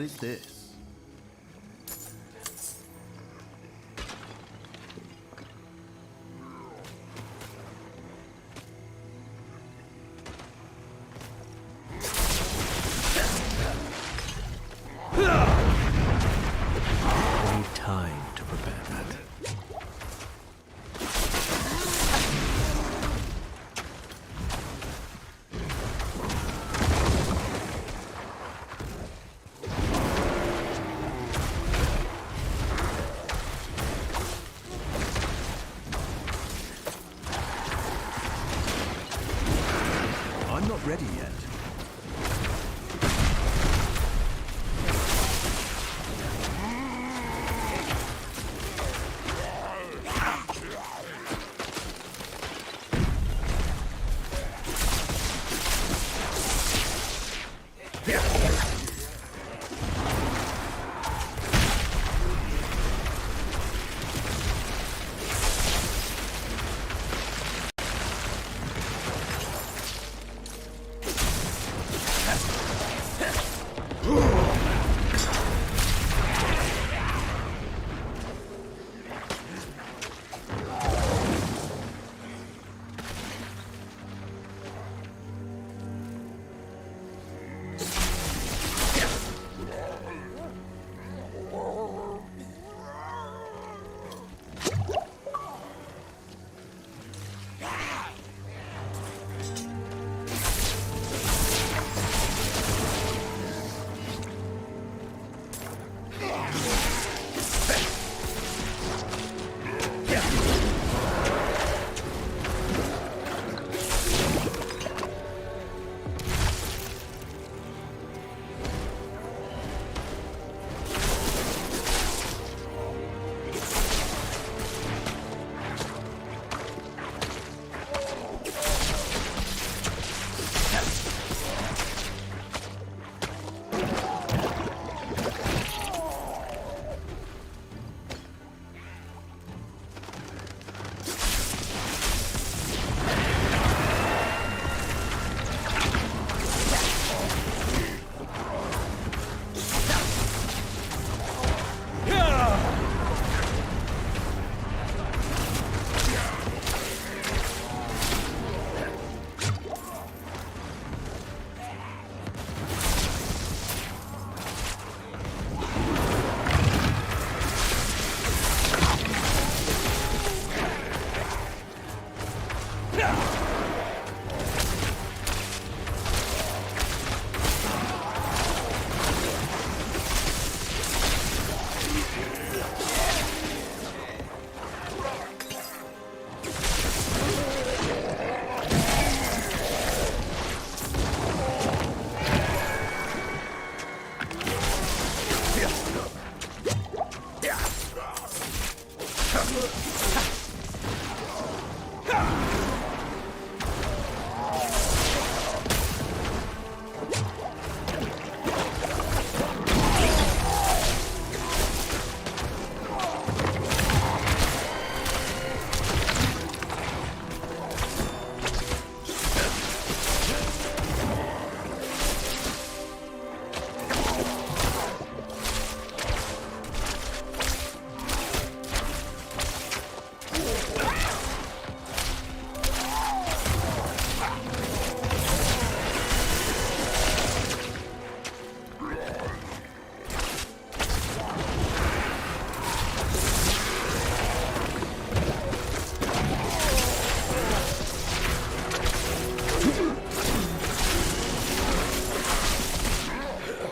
What is this? I need time to prepare that. I'm not ready yet.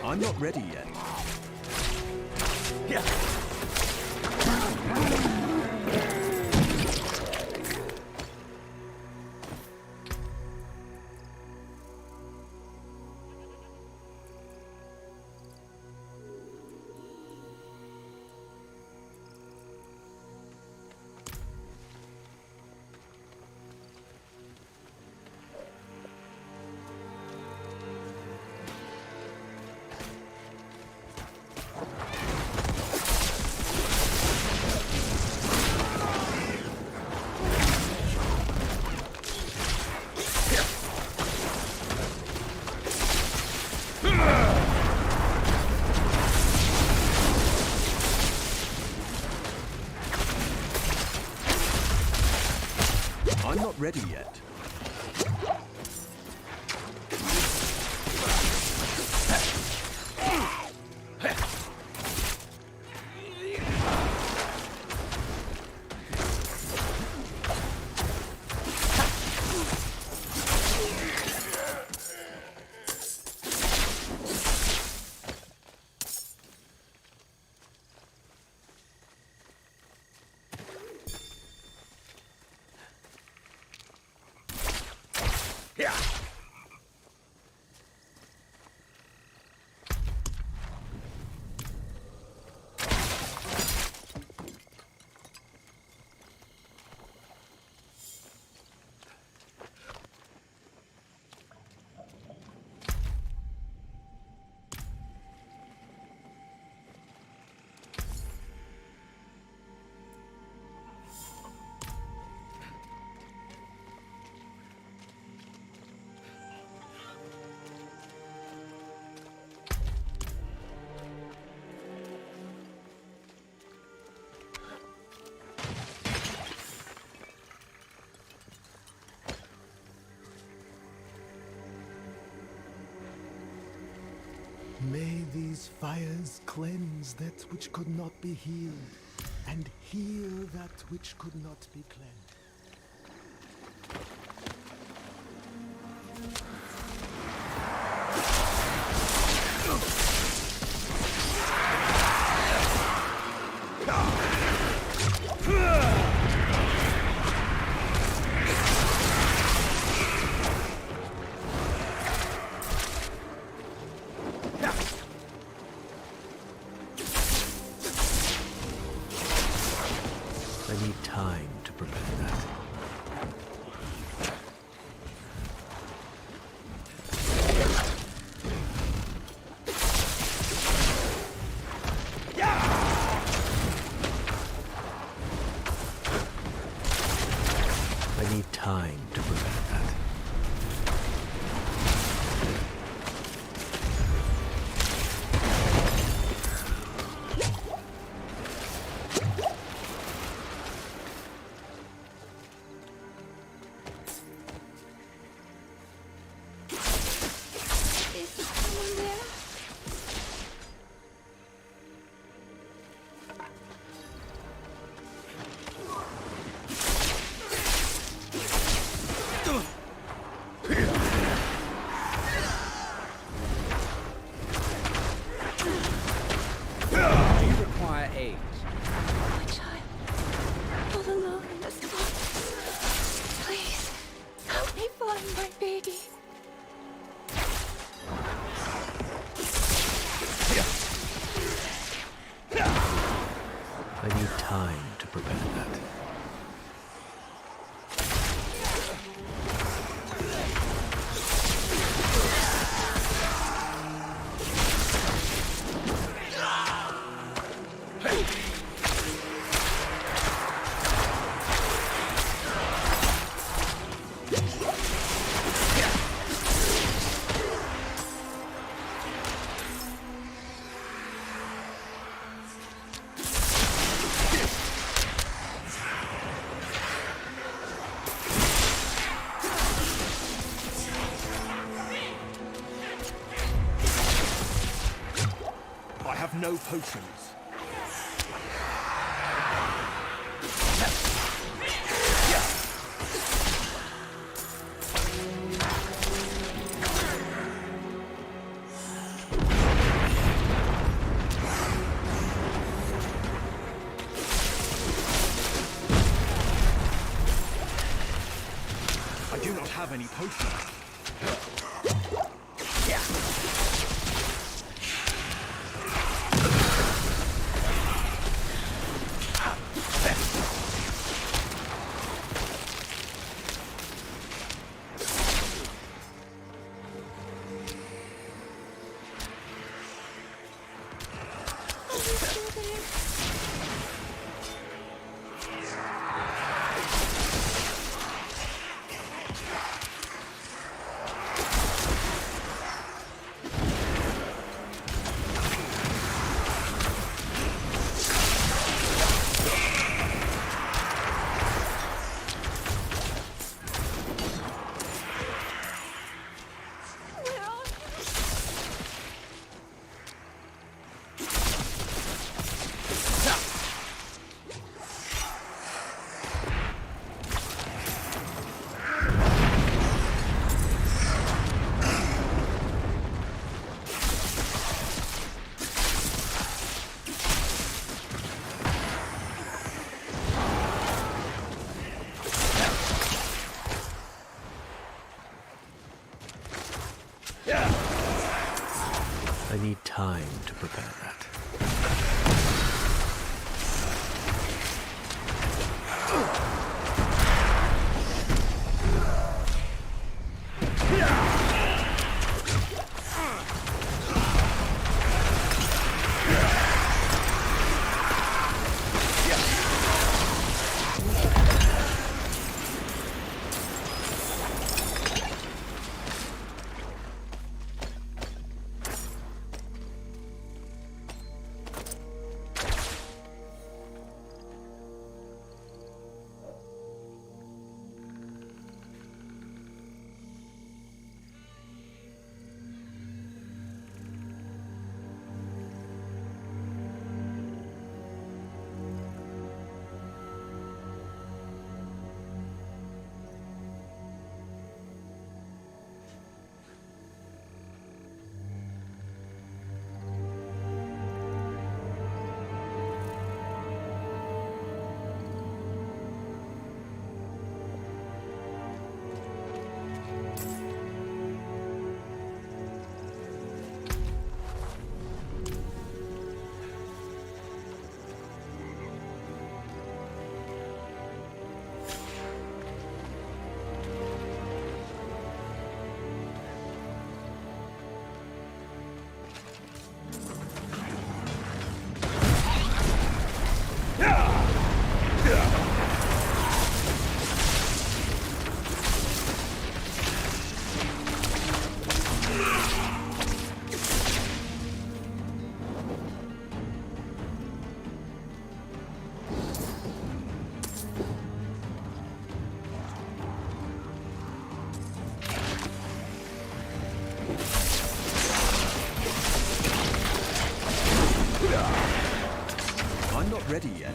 I'm not ready yet. ready yet. May these fires cleanse that which could not be healed, and heal that which could not be cleansed. I need time to prepare that. I need time to prepare that. My child, all alone in this box. Please, help me find my baby. I need time to prepare that. I have no potions. I do not have any potions. I need time to prepare that. I'm not ready yet.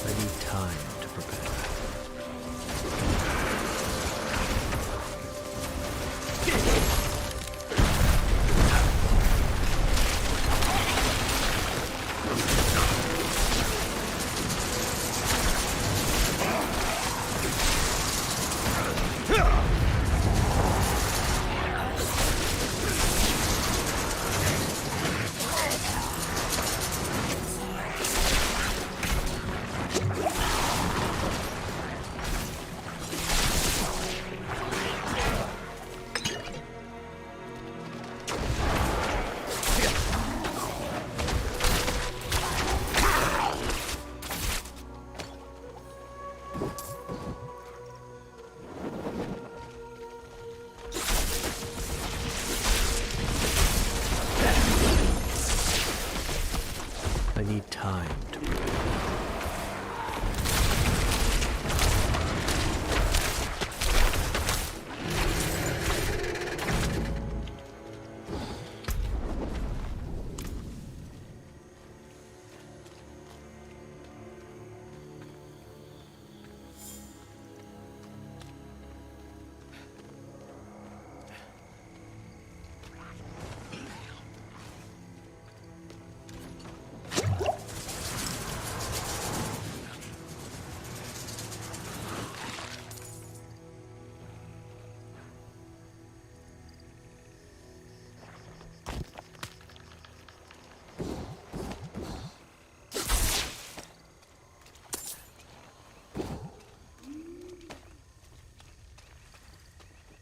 I need time to prepare.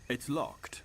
It's locked.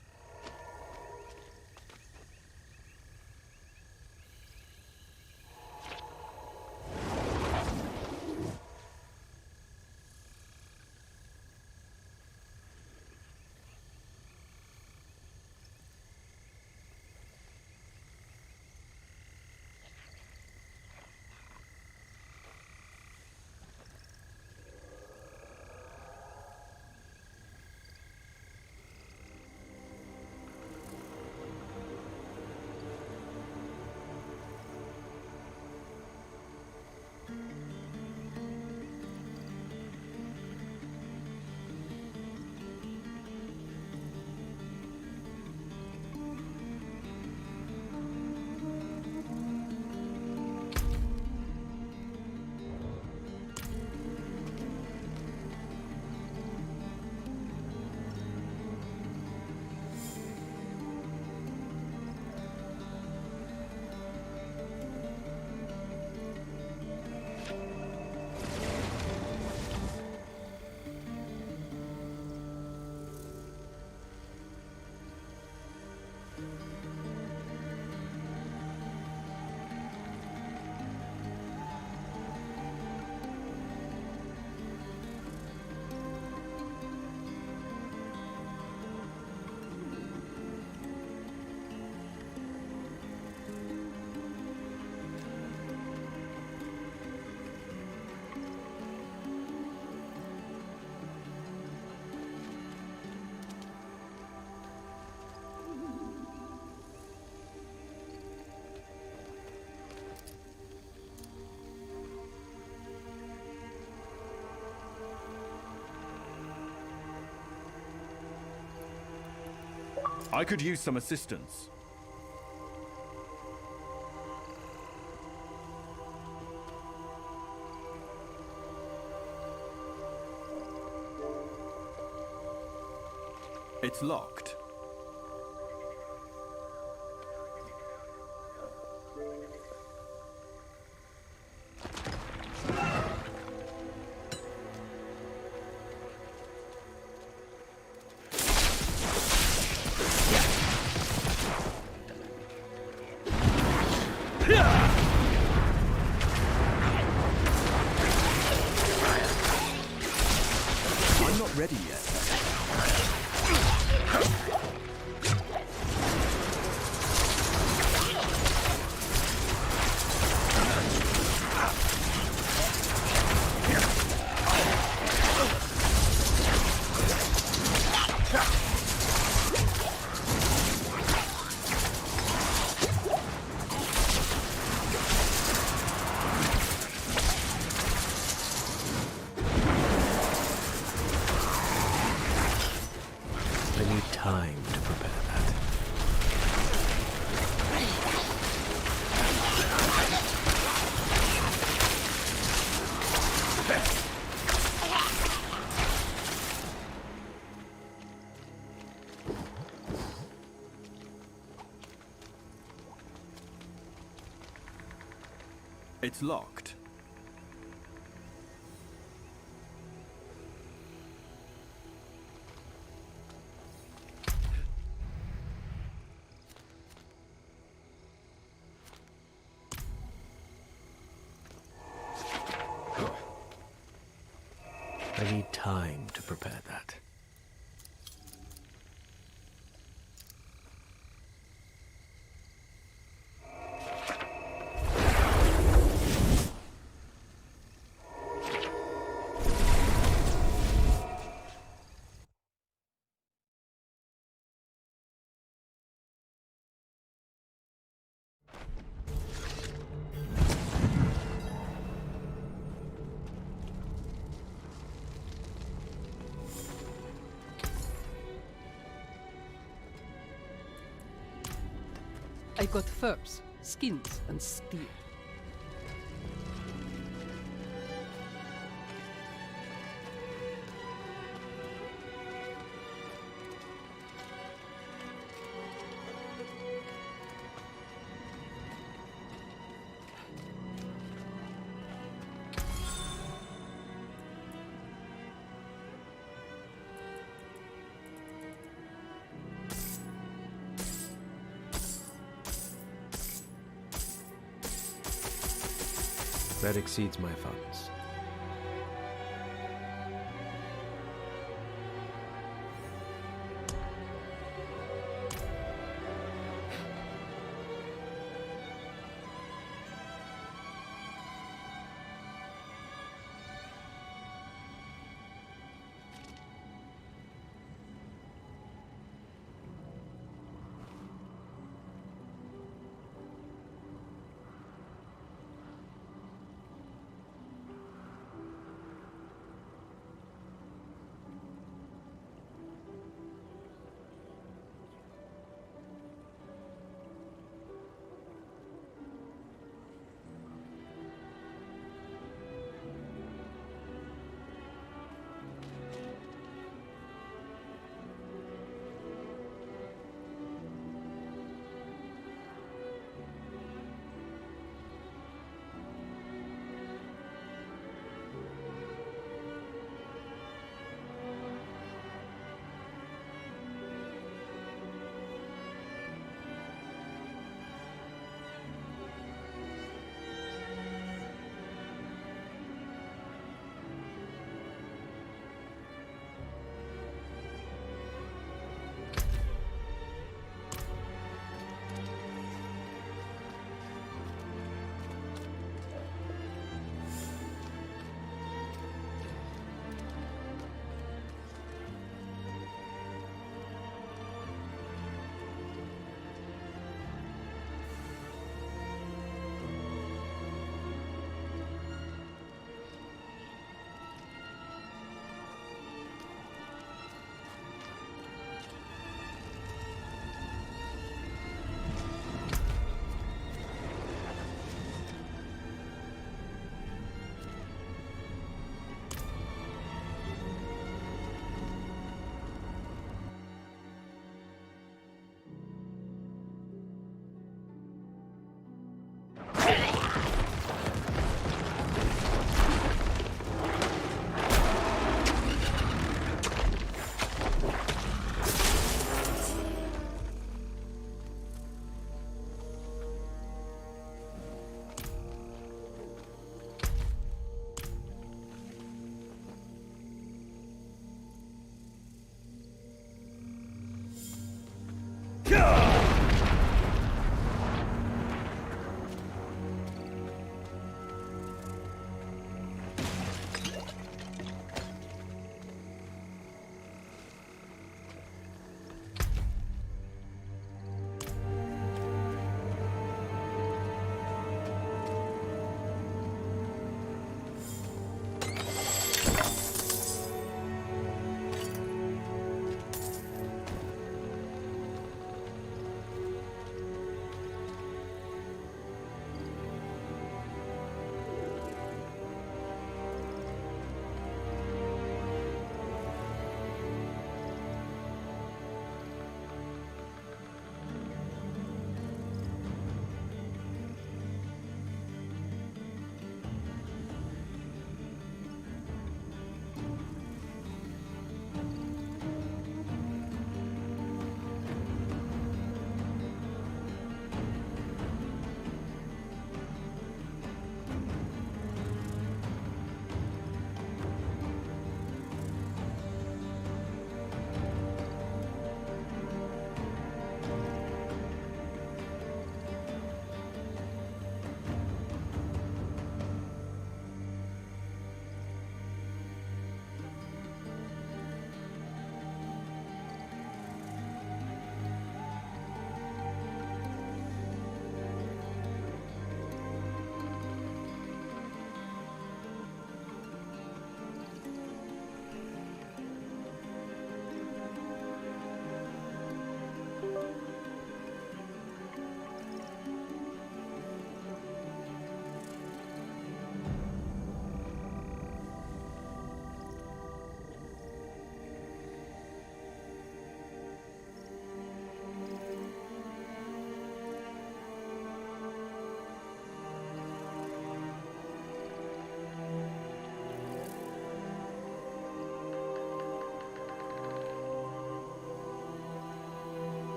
I could use some assistance. It's locked. I'm not ready yet. I need time to prepare that. It's locked. I need time to prepare that. I got furs, skins, and steel. That exceeds my funds.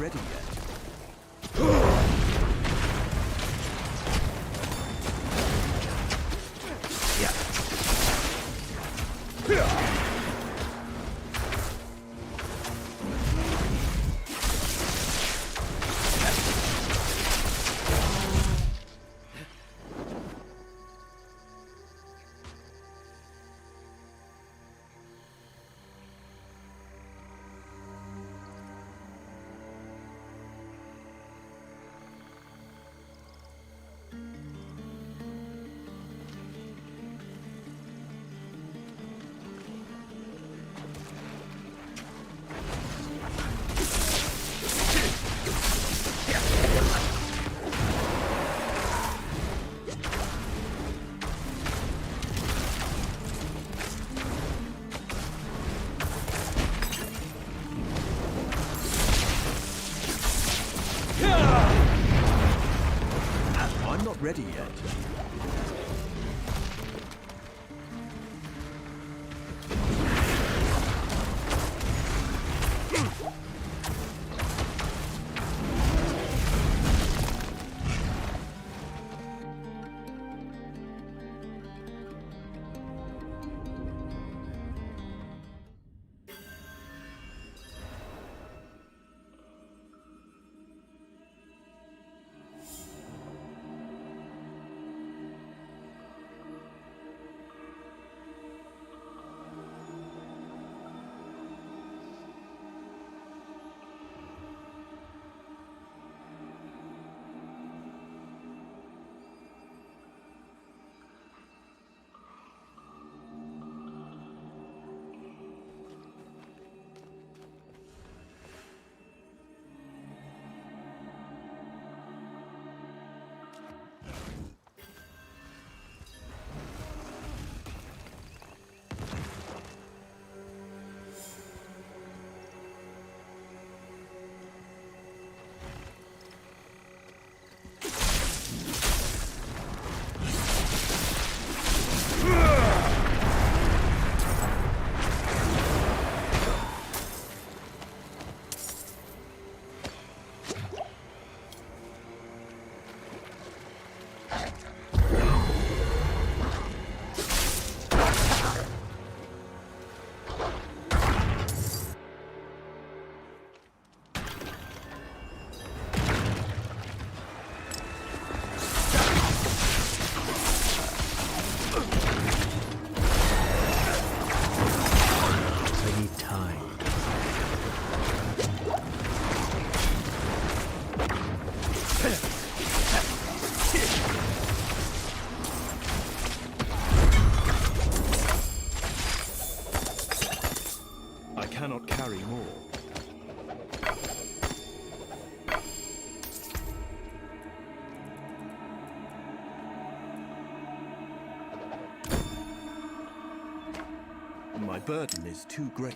ready yet. I'm not ready yet. I need time. I cannot carry more. My burden is too great.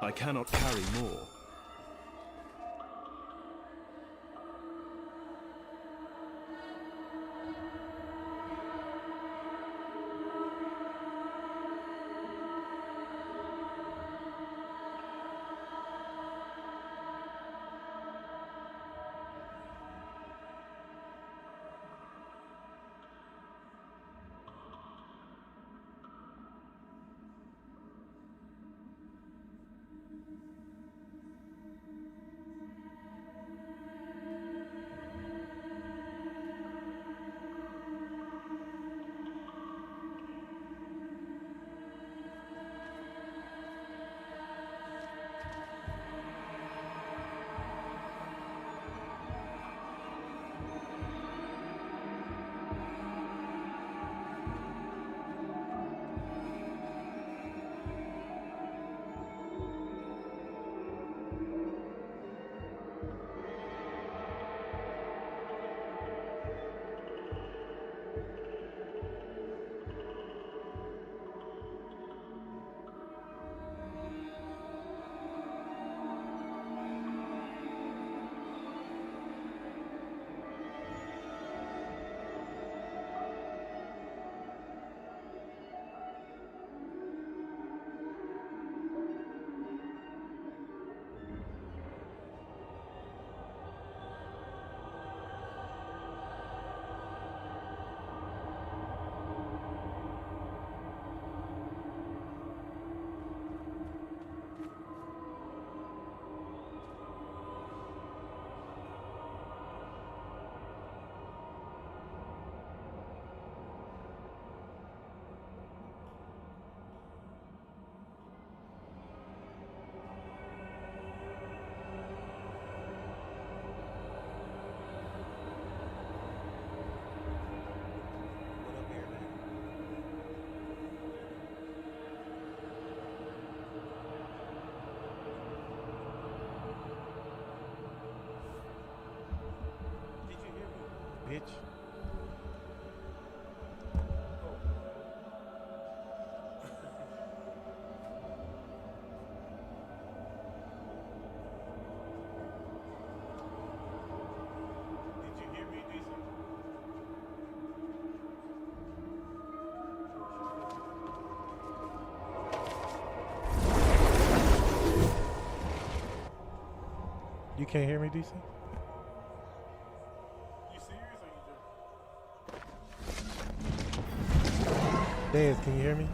I cannot carry more. bitch. Did you hear me, DC? You can't hear me, DC? You serious or you just... Daz, can you hear me?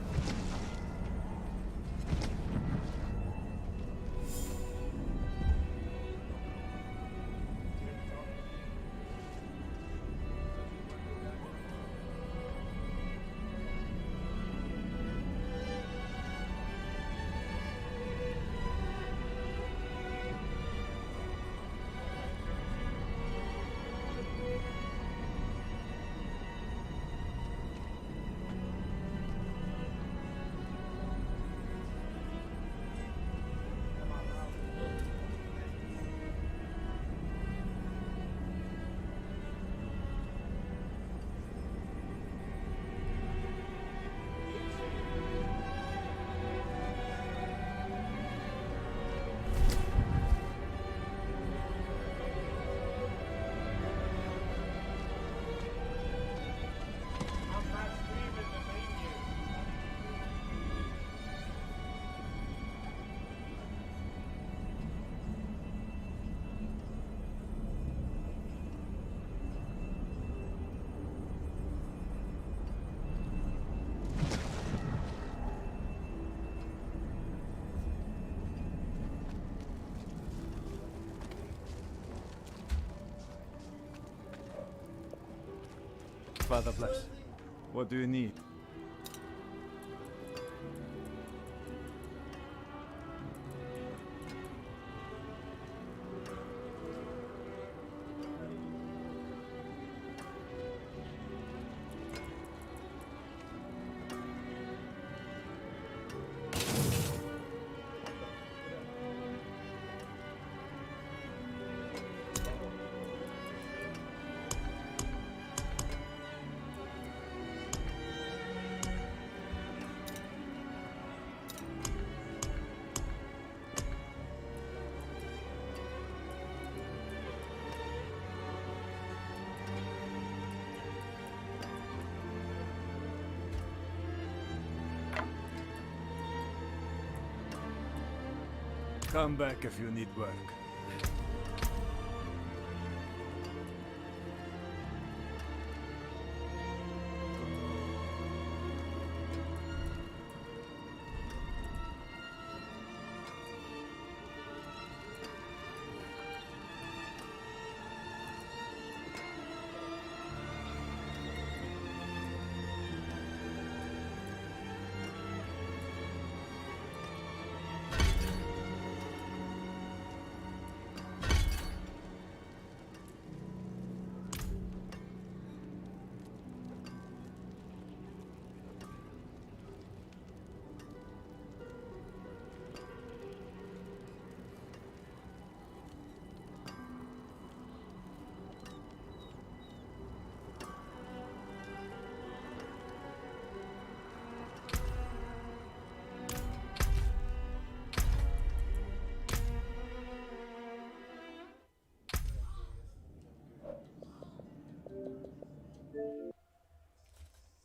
Father bless. What do you need? Come back if you need work.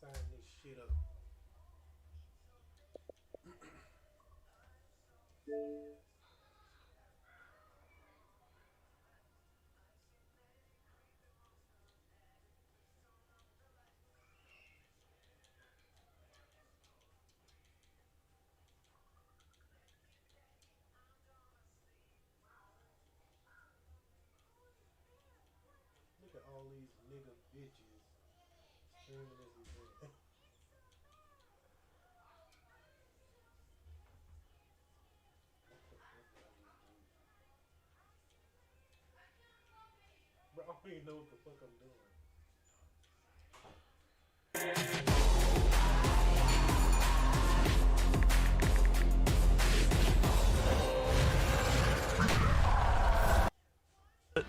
Sign this shit up. Look at all these nigga bitches streaming this event. Bro, I don't even know what the fuck I'm doing.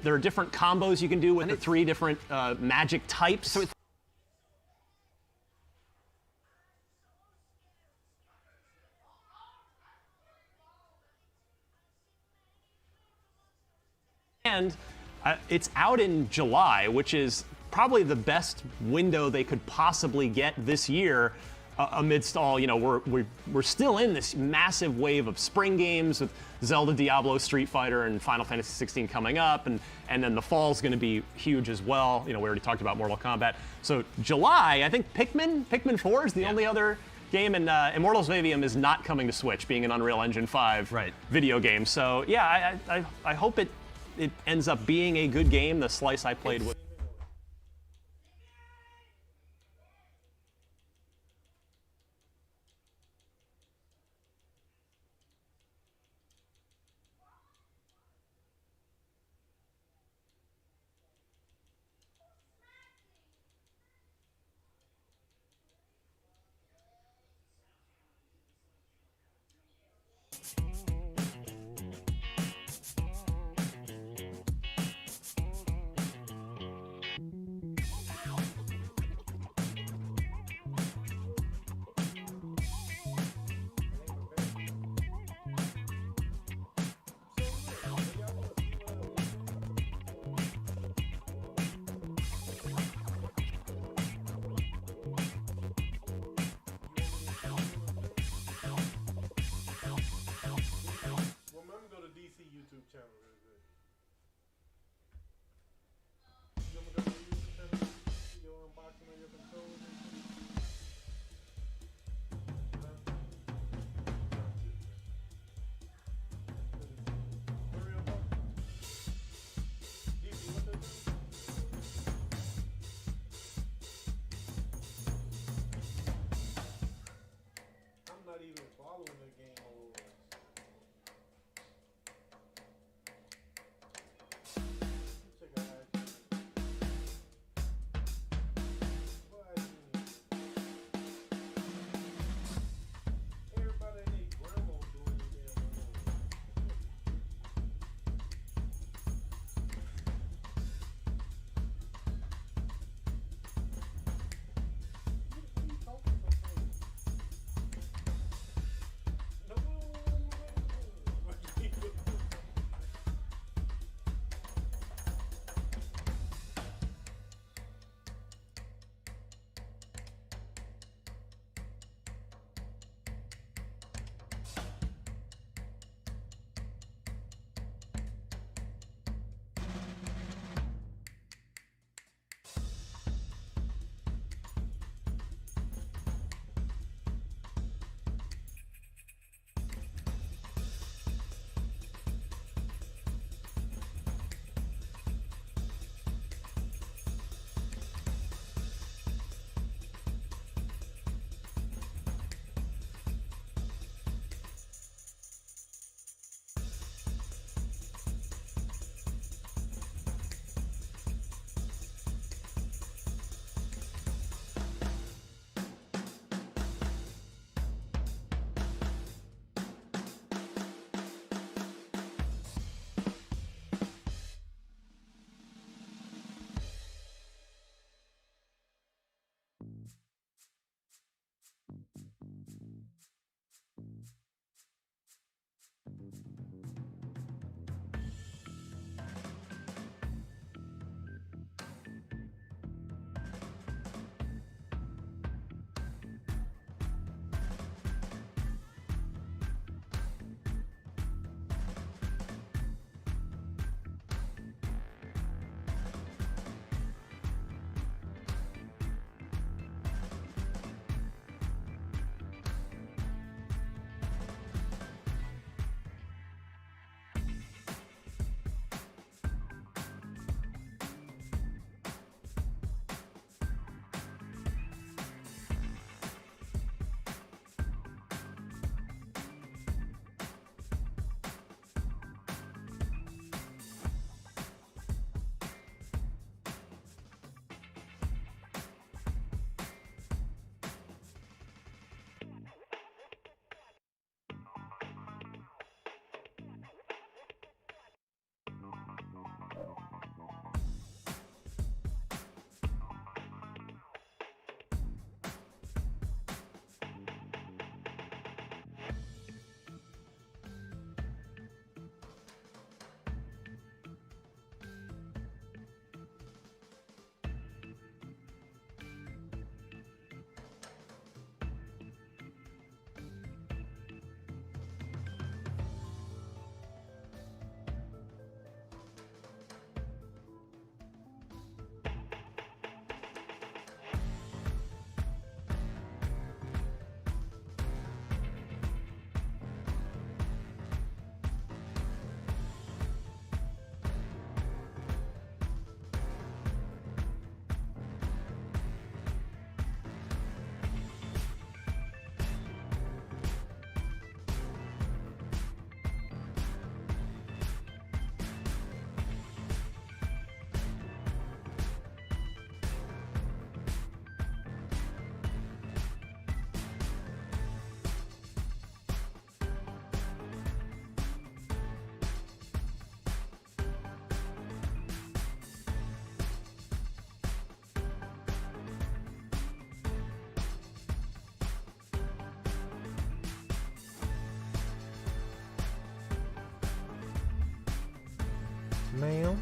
there are different combos you can do with the 3 different magic types. So and it's out in July, which is probably the best window they could possibly get this year. Amidst all, you know, we're still in this massive wave of spring games with Zelda, Diablo, Street Fighter, and Final Fantasy 16 coming up, and then the fall's going to be huge as well. You know, we already talked about Mortal Kombat. So July, I think Pikmin 4 is the only other game, and Immortals of Aveum is not coming to Switch, being an Unreal Engine 5 video game. So yeah, I hope it ends up being a good game. The slice I played with. Ma'am?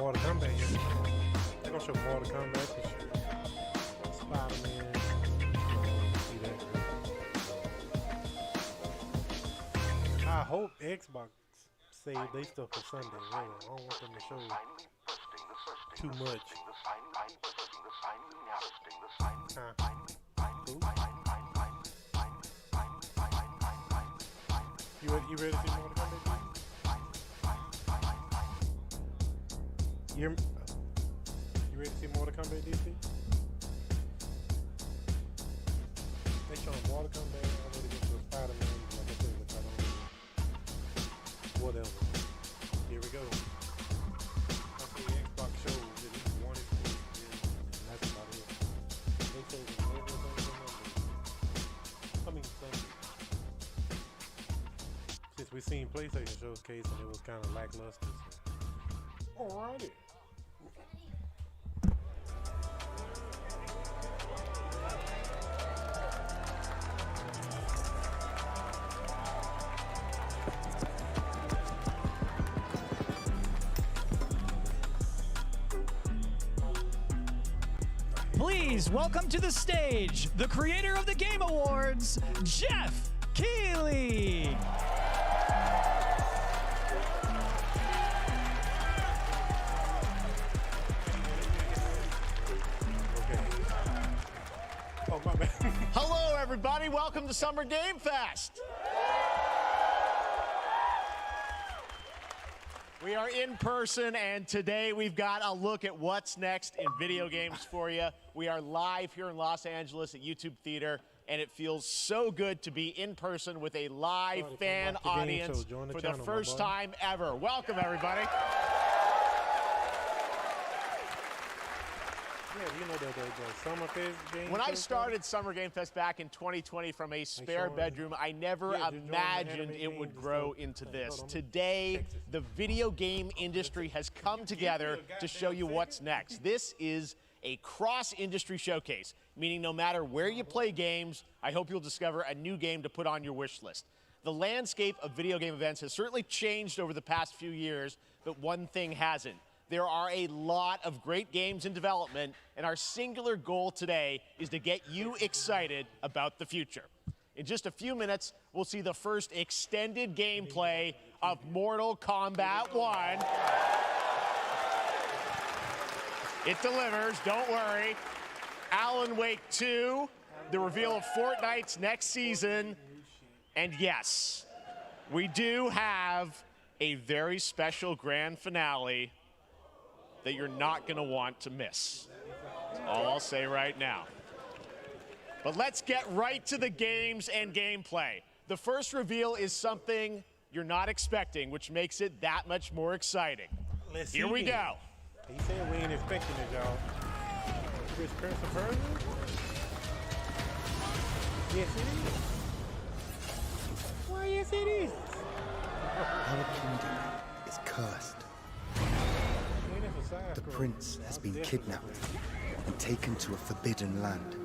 Mortal Kombat. They're gonna show Mortal Kombat for sure. Spider-Man. See that. I hope Xbox save they stuff for Sunday. Really. I don't want them to show too much. Huh? Cool. You ready to see Mortal Kombat? You ready to see Mortal Kombat, DC? They showing Mortal Kombat. I ready to get to a Spider-Man. Like I said, which I don't know. Whatever. Here we go. That's the Xbox show. At least one exclusive, and that's about it. They say the Sunday. Since we seen PlayStation showcase and it was kind of lackluster. So. Alrighty. Please welcome to the stage the creator of the Game Awards, Jeff Keighley. Oh, my bad. Hello, everybody. Welcome to Summer Game Fest. We are in person, and today we've got a look at what's next in video games for you. We are live here in Los Angeles at YouTube Theater, and it feels so good to be in person with a live fan audience for the first time ever. Welcome, everybody. Yeah, you know the Summer Fest game. When I started Summer Game Fest back in 2020 from a spare bedroom, I never imagined it would grow into this. Today, the video game industry has come together to show you what's next. This is a cross-industry showcase, meaning no matter where you play games, I hope you'll discover a new game to put on your wish list. The landscape of video game events has certainly changed over the past few years, but one thing hasn't. There are a lot of great games in development, and our singular goal today is to get you excited about the future. In just a few minutes, we'll see the first extended gameplay of Mortal Kombat 1. It delivers, don't worry. Alan Wake 2, the reveal of Fortnite's next season, and yes, we do have a very special grand finale that you're not going to want to miss. That's all I'll say right now. But let's get right to the games and gameplay. The first reveal is something you're not expecting, which makes it that much more exciting. Here we go. He said we ain't expecting it, y'all. Chris Persia? Yes, it is. Why, yes, it is. Our kingdom is cursed. The prince has been kidnapped and taken to a forbidden land.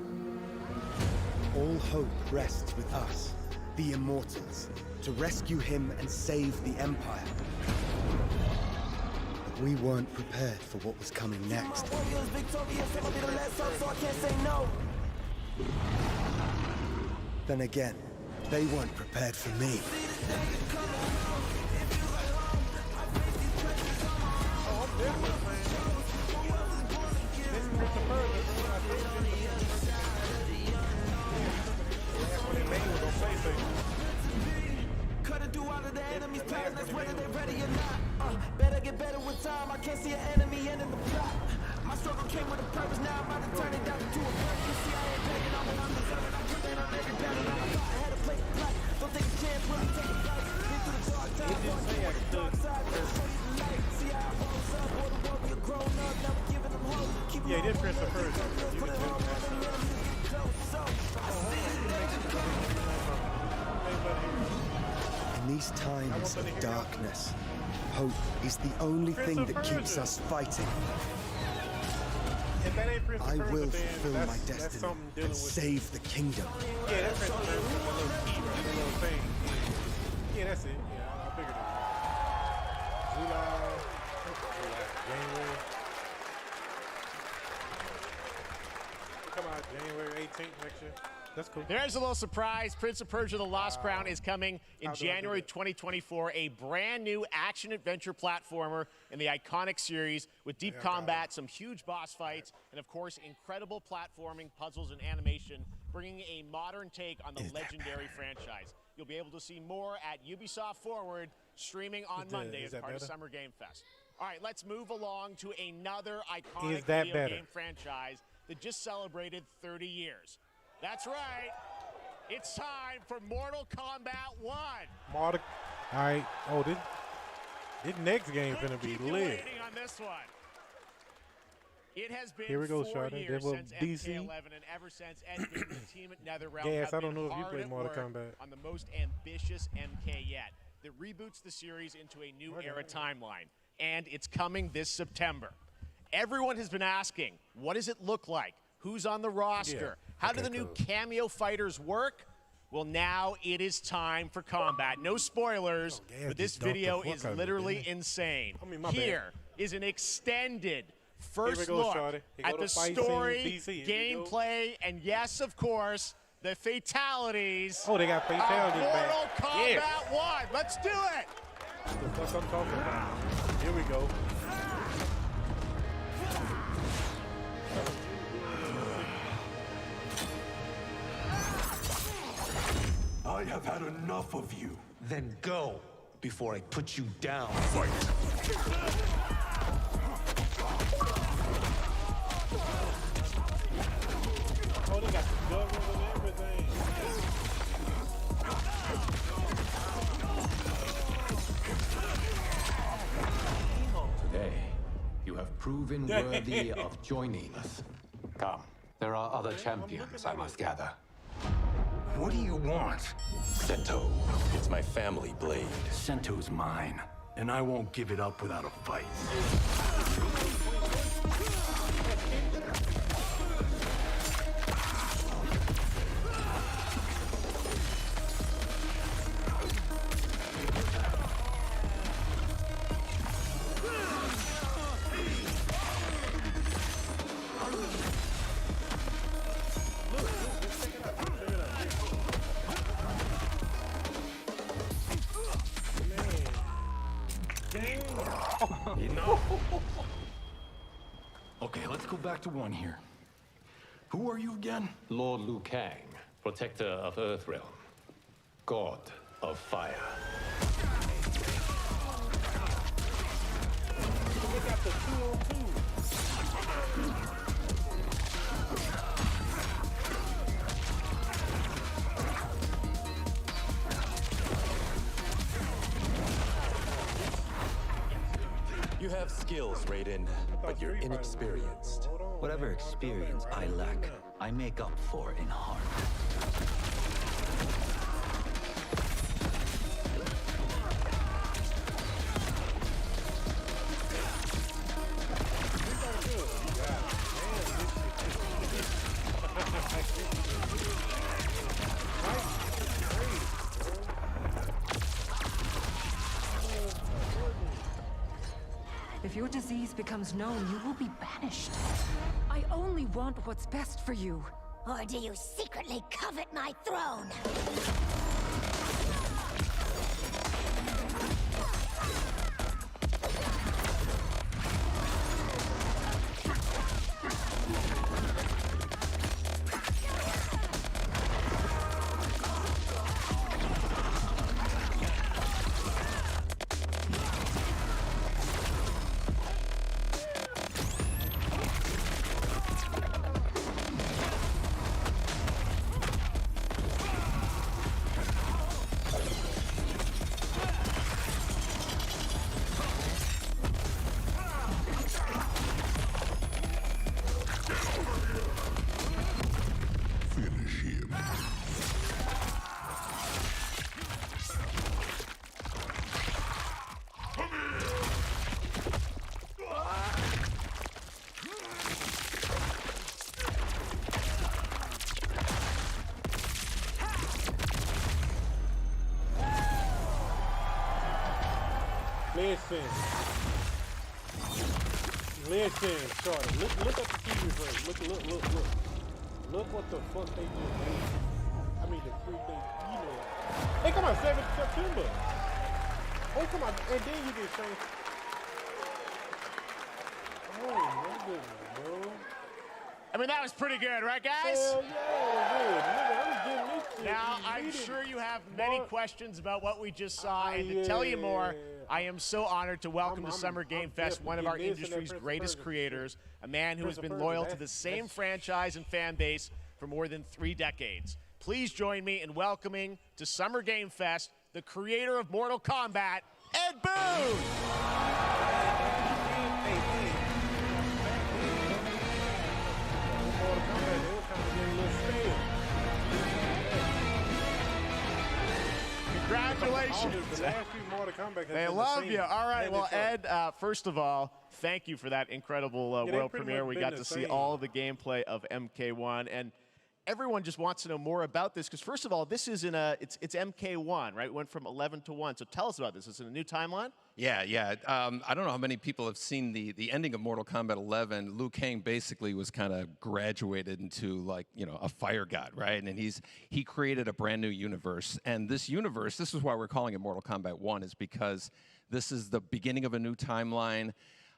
All hope rests with us, the immortals, to rescue him and save the empire. But we weren't prepared for what was coming next. Then again, they weren't prepared for me. Cut through all of the enemy's plans, that's whether they're ready or not. Better get better with time, I can't see an enemy ending the plot. My struggle came with a purpose, now I'm about to turn it down into a burden. You see, I ain't begging, I'm what I'm deserving. I get in on every battle, I'm about I had to play the plot. Don't take a chance, really take a fight. Been through the dark times, going through the dark side. Show you the light, see how I rose up. All the world, we're grown up, now we're giving them hope. Keep Yeah, this Chris Persia. You can tell In these times of darkness, hope is the only thing that keeps us fighting. I will fulfill my destiny and save the kingdom. Yeah, that's Chris Persia. That little thing. Yeah, that's it. Yeah, I figured it out. July. January. Come out January 18th next year. That's cool. There's a little surprise. Prince of Persia: The Lost Crown is coming in How do I do January that? 2024. A brand new action-adventure platformer in the iconic series with deep combat, some huge boss fights, and of course, incredible platforming, puzzles, and animation, bringing a modern take on the legendary franchise. You'll be able to see more at Ubisoft Forward, streaming on Monday as part of Summer Game Fest. All right, let's move along to another iconic video game franchise that just celebrated 30 years. That's right. It's time for Mortal Kombat 1. All right. Oh, this next game finna be lit. Waiting on this one. It has been Here we go, 4 Shawty. years That was since DC. MK11, and ever since Ed Boon and the team at NetherRealm Gas, have I don't been know if you hard played at Mortal work Kombat. on the most ambitious MK yet that reboots the series into a new era timeline, and it's coming this September. Everyone has been asking, what does it look like? Who's on the roster? How do the new cameo fighters work? Well, now it is time for combat. No spoilers, but this video is literally insane. Here is an extended first look at the story, gameplay, and yes, of course, the fatalities. Oh, they got fatalities of back. Mortal Kombat 1. Let's do it. That's what I'm talking about. Here we go. I have had enough of you. Then go before I put you down. Fight! Oh, they got the government and everything. Today, you have proven worthy of joining us. Come, there are other champions I must gather. What do you want? Sento, it's my family blade. Sento's mine, and I won't give it up without a fight. Okay, let's go back to one here. Who are you again? Lord Liu Kang, protector of Earthrealm, god of fire. You have skills, Raiden, but you're inexperienced. Whatever experience I lack, I make up for in heart. If your disease becomes known, you will be banished. I only want what's best for you. Or do you secretly covet my throne? Finish him. Listen. Listen, Shorty, look at the TV frame. Look what the fuck they just made. I mean, the freak they, you know. They come out 7th September. Oh, come on. And then you get changed. Oh, my goodness, bro. I mean, that was pretty good, right, guys? Hell yeah, good. Nigga, I'm getting this shit. Now, I'm sure you have many questions about what we just saw, and to tell you more, I am so honored to welcome to Summer Game Fest one of our industry's greatest creators, a man who has been loyal to the same franchise and fan base for more than 3 decades. Please join me in welcoming to Summer Game Fest the creator of Mortal Kombat, Ed Boon! Congratulations. They love you. All right, well, Ed, first of all, thank you for that incredible world premiere. We got to see all of the gameplay of MK1, and everyone just wants to know more about this, because first of all, this is it's MK1, right? It went from 11 to 1, so tell us about this. Is it a new timeline? Yeah. I don't know how many people have seen the ending of Mortal Kombat 11. Liu Kang basically was kind of graduated into, like, you know, a fire god, right? And he created a brand new universe. And this universe, this is why we're calling it Mortal Kombat 1, is because this is the beginning of a new timeline.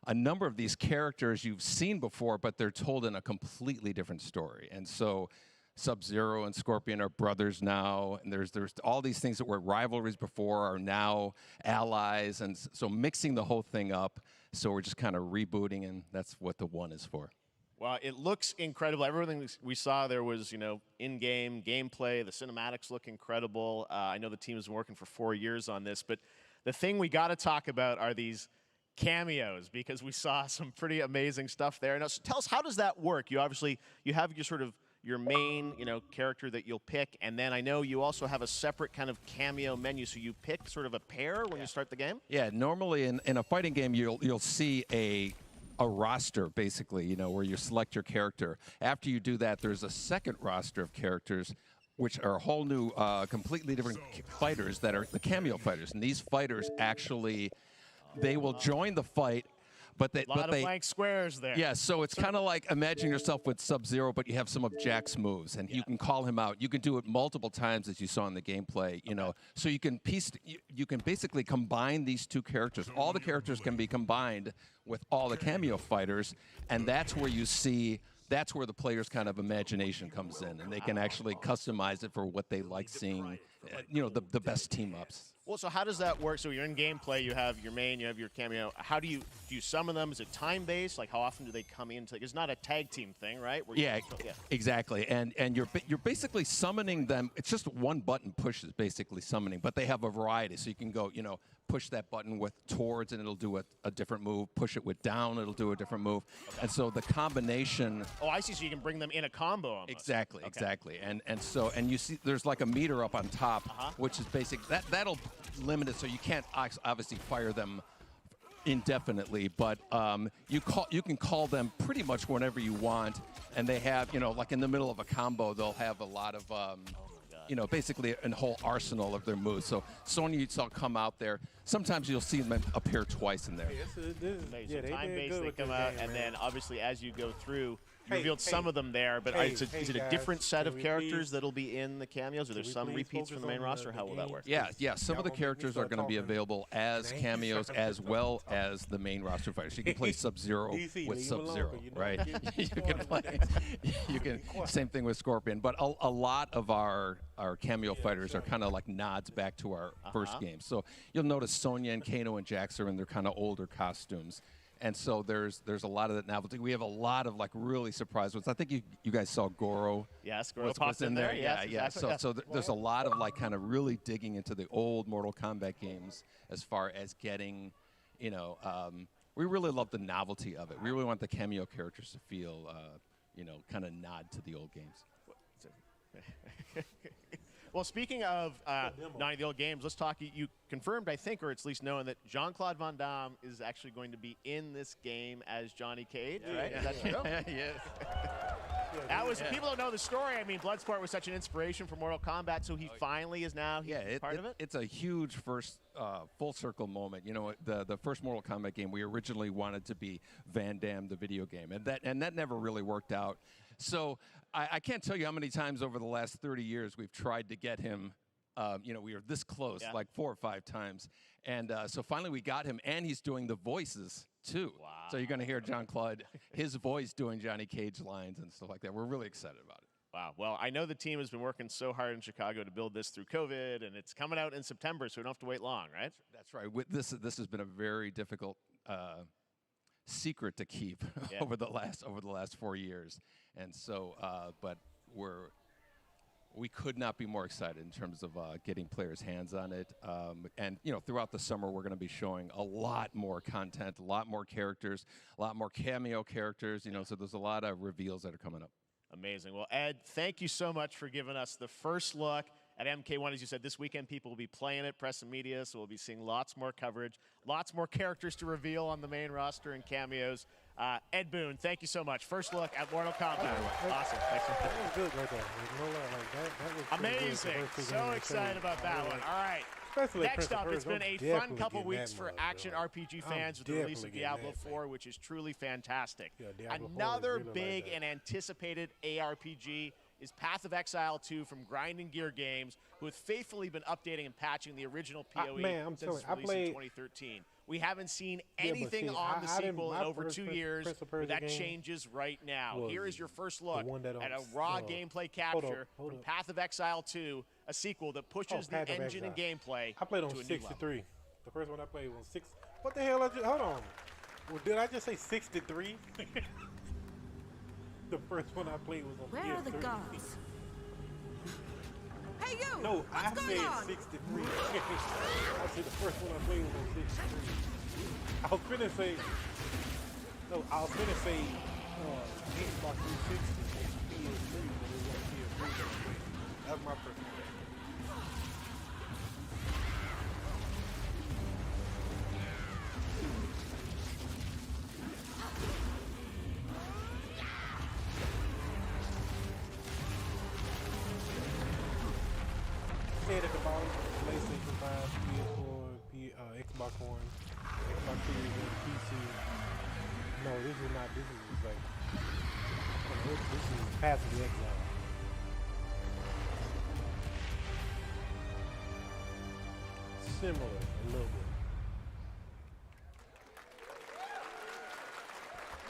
A number of these characters you've seen before, but they're told in a completely different story. And so Sub-Zero and Scorpion are brothers now, and there's all these things that were rivalries before are now allies, and so mixing the whole thing up. So we're just kind of rebooting, and that's what the 1 is for. Well, it looks incredible. Everything we saw there was, you know, in-game gameplay. The cinematics look incredible. I know the team has been working for 4 years on this, but the thing we got to talk about are these cameos, because we saw some pretty amazing stuff there. Now, so tell us, how does that work? You have your sort of your main, you know, character that you'll pick, and then I know you also have a separate kind of cameo menu, so you pick sort of a pair when you start the game? Yeah, normally in a fighting game, you'll see a roster, basically, you know, where you select your character. After you do that, there's a second roster of characters, which are a whole new, completely different fighters that are the cameo fighters. And these fighters actually, they will join the fight, but they blank squares there. Yeah, so it's kind of like imagine yourself with Sub-Zero, but you have some of Jack's moves, and you can call him out. You can do it multiple times, as you saw in the gameplay. You know, so you can basically combine these two characters. All the characters can be combined with all the cameo fighters, and that's where you see. That's where the player's kind of imagination comes in, and they can actually customize it for what they like seeing. You know, the best team ups. Well, so how does that work? So you're in gameplay, you have your main, you have your cameo. How do you summon them? Is it time-based? Like, how often do they come into? It's not a tag team thing, right? Yeah, exactly. And you're basically summoning them. It's just one button push is basically summoning, but they have a variety. So you can go, you know, push that button with towards, and it'll do a different move. Push it with down, it'll do a different move. Okay. And so the combination. Oh, I see. So you can bring them in a combo almost. Exactly, exactly. And you see, there's like a meter up on top, which is basic. That'll limit it, so you can't obviously fire them indefinitely, but you can call them pretty much whenever you want, and they have, you know, like in the middle of a combo, they'll have a lot of you know, basically a whole arsenal of their moves. So Sonya, you saw come out there. Sometimes you'll see them appear twice in there. Amazing. Time-based, they come out, and then obviously as you go through, you revealed some of them there, but is it a different set of characters that'll be in the cameos? Are there some repeats from the main roster? How will that work? Yeah. Some of the characters are going to be available as cameos as well as the main roster fighters. You can play Sub-Zero with Sub-Zero, right? You can play. Same thing with Scorpion. But a lot of our cameo fighters are kind of like nods back to our first game. So you'll notice Sonya and Kano and Jax are in their kind of older costumes. And so there's a lot of that novelty. We have a lot of like really surprise ones. I think you guys saw Goro. Yes, Goro popped in there. Yeah, yes, yeah. So there's a lot of like kind of really digging into the old Mortal Kombat games as far as getting, you know, we really love the novelty of it. We really want the cameo characters to feel, you know, kind of nod to the old games. Well, speaking of not the old games, let's talk. You confirmed, I think, or it's at least known, that Jean-Claude Van Damme is actually going to be in this game as Johnny Cage, right? Is that true? Yes. That was, people don't know the story. I mean, Bloodsport was such an inspiration for Mortal Kombat, so he finally is now part of it. It's a huge first full circle moment. You know, the first Mortal Kombat game, we originally wanted to be Van Damme, the video game, and that never really worked out. So I can't tell you how many times over the last 30 years we've tried to get him. You know, we were this close, like 4 or 5 times. And so finally we got him, and he's doing the voices, too. Wow. So you're going to hear Jean-Claude, his voice doing Johnny Cage lines and stuff like that. We're really excited about it. Wow. Well, I know the team has been working so hard in Chicago to build this through COVID, and it's coming out in September, so we don't have to wait long, right? That's right. This has been a very difficult secret to keep over the last 4 years. And so, but we could not be more excited in terms of getting players' hands on it. And, you know, throughout the summer, we're going to be showing a lot more content, a lot more characters, a lot more cameo characters, you know, so there's a lot of reveals that are coming up. Amazing. Well, Ed, thank you so much for giving us the first look at MK1. As you said, this weekend people will be playing it, press and media, so we'll be seeing lots more coverage, lots more characters to reveal on the main roster and cameos. Ed Boon, thank you so much. First look at Mortal Kombat. Awesome. Thanks so much. That was good right there. That was amazing. So excited about that one. All right. Next up, it's been a fun couple weeks for action RPG fans with the release of Diablo 4, which is truly fantastic. Another big and anticipated ARPG is Path of Exile 2 from Grinding Gear Games, who have faithfully been updating and patching the original PoE since its release in 2013. We haven't seen anything on the sequel in over 2 years, but that changes right now. Here is your first look at a raw gameplay capture from Path of Exile 2, a sequel that pushes the engine and gameplay I played on to a 63. The first one I played was 6. What the hell? Hold on. Well, did I just say 63? The first one I played was on Where are the guns? Hey, you! No, I What's said going on? 63. I said the first one I played was on 63. I was finna say, no, I was finna say Xbox 360 and PS3, but it was PS3. That's my first one. At the bottom, PlayStation 5, PS4, Xbox One, Xbox Series and PC. No, this is not. This is like this is Path of the Exile. Similar a little bit.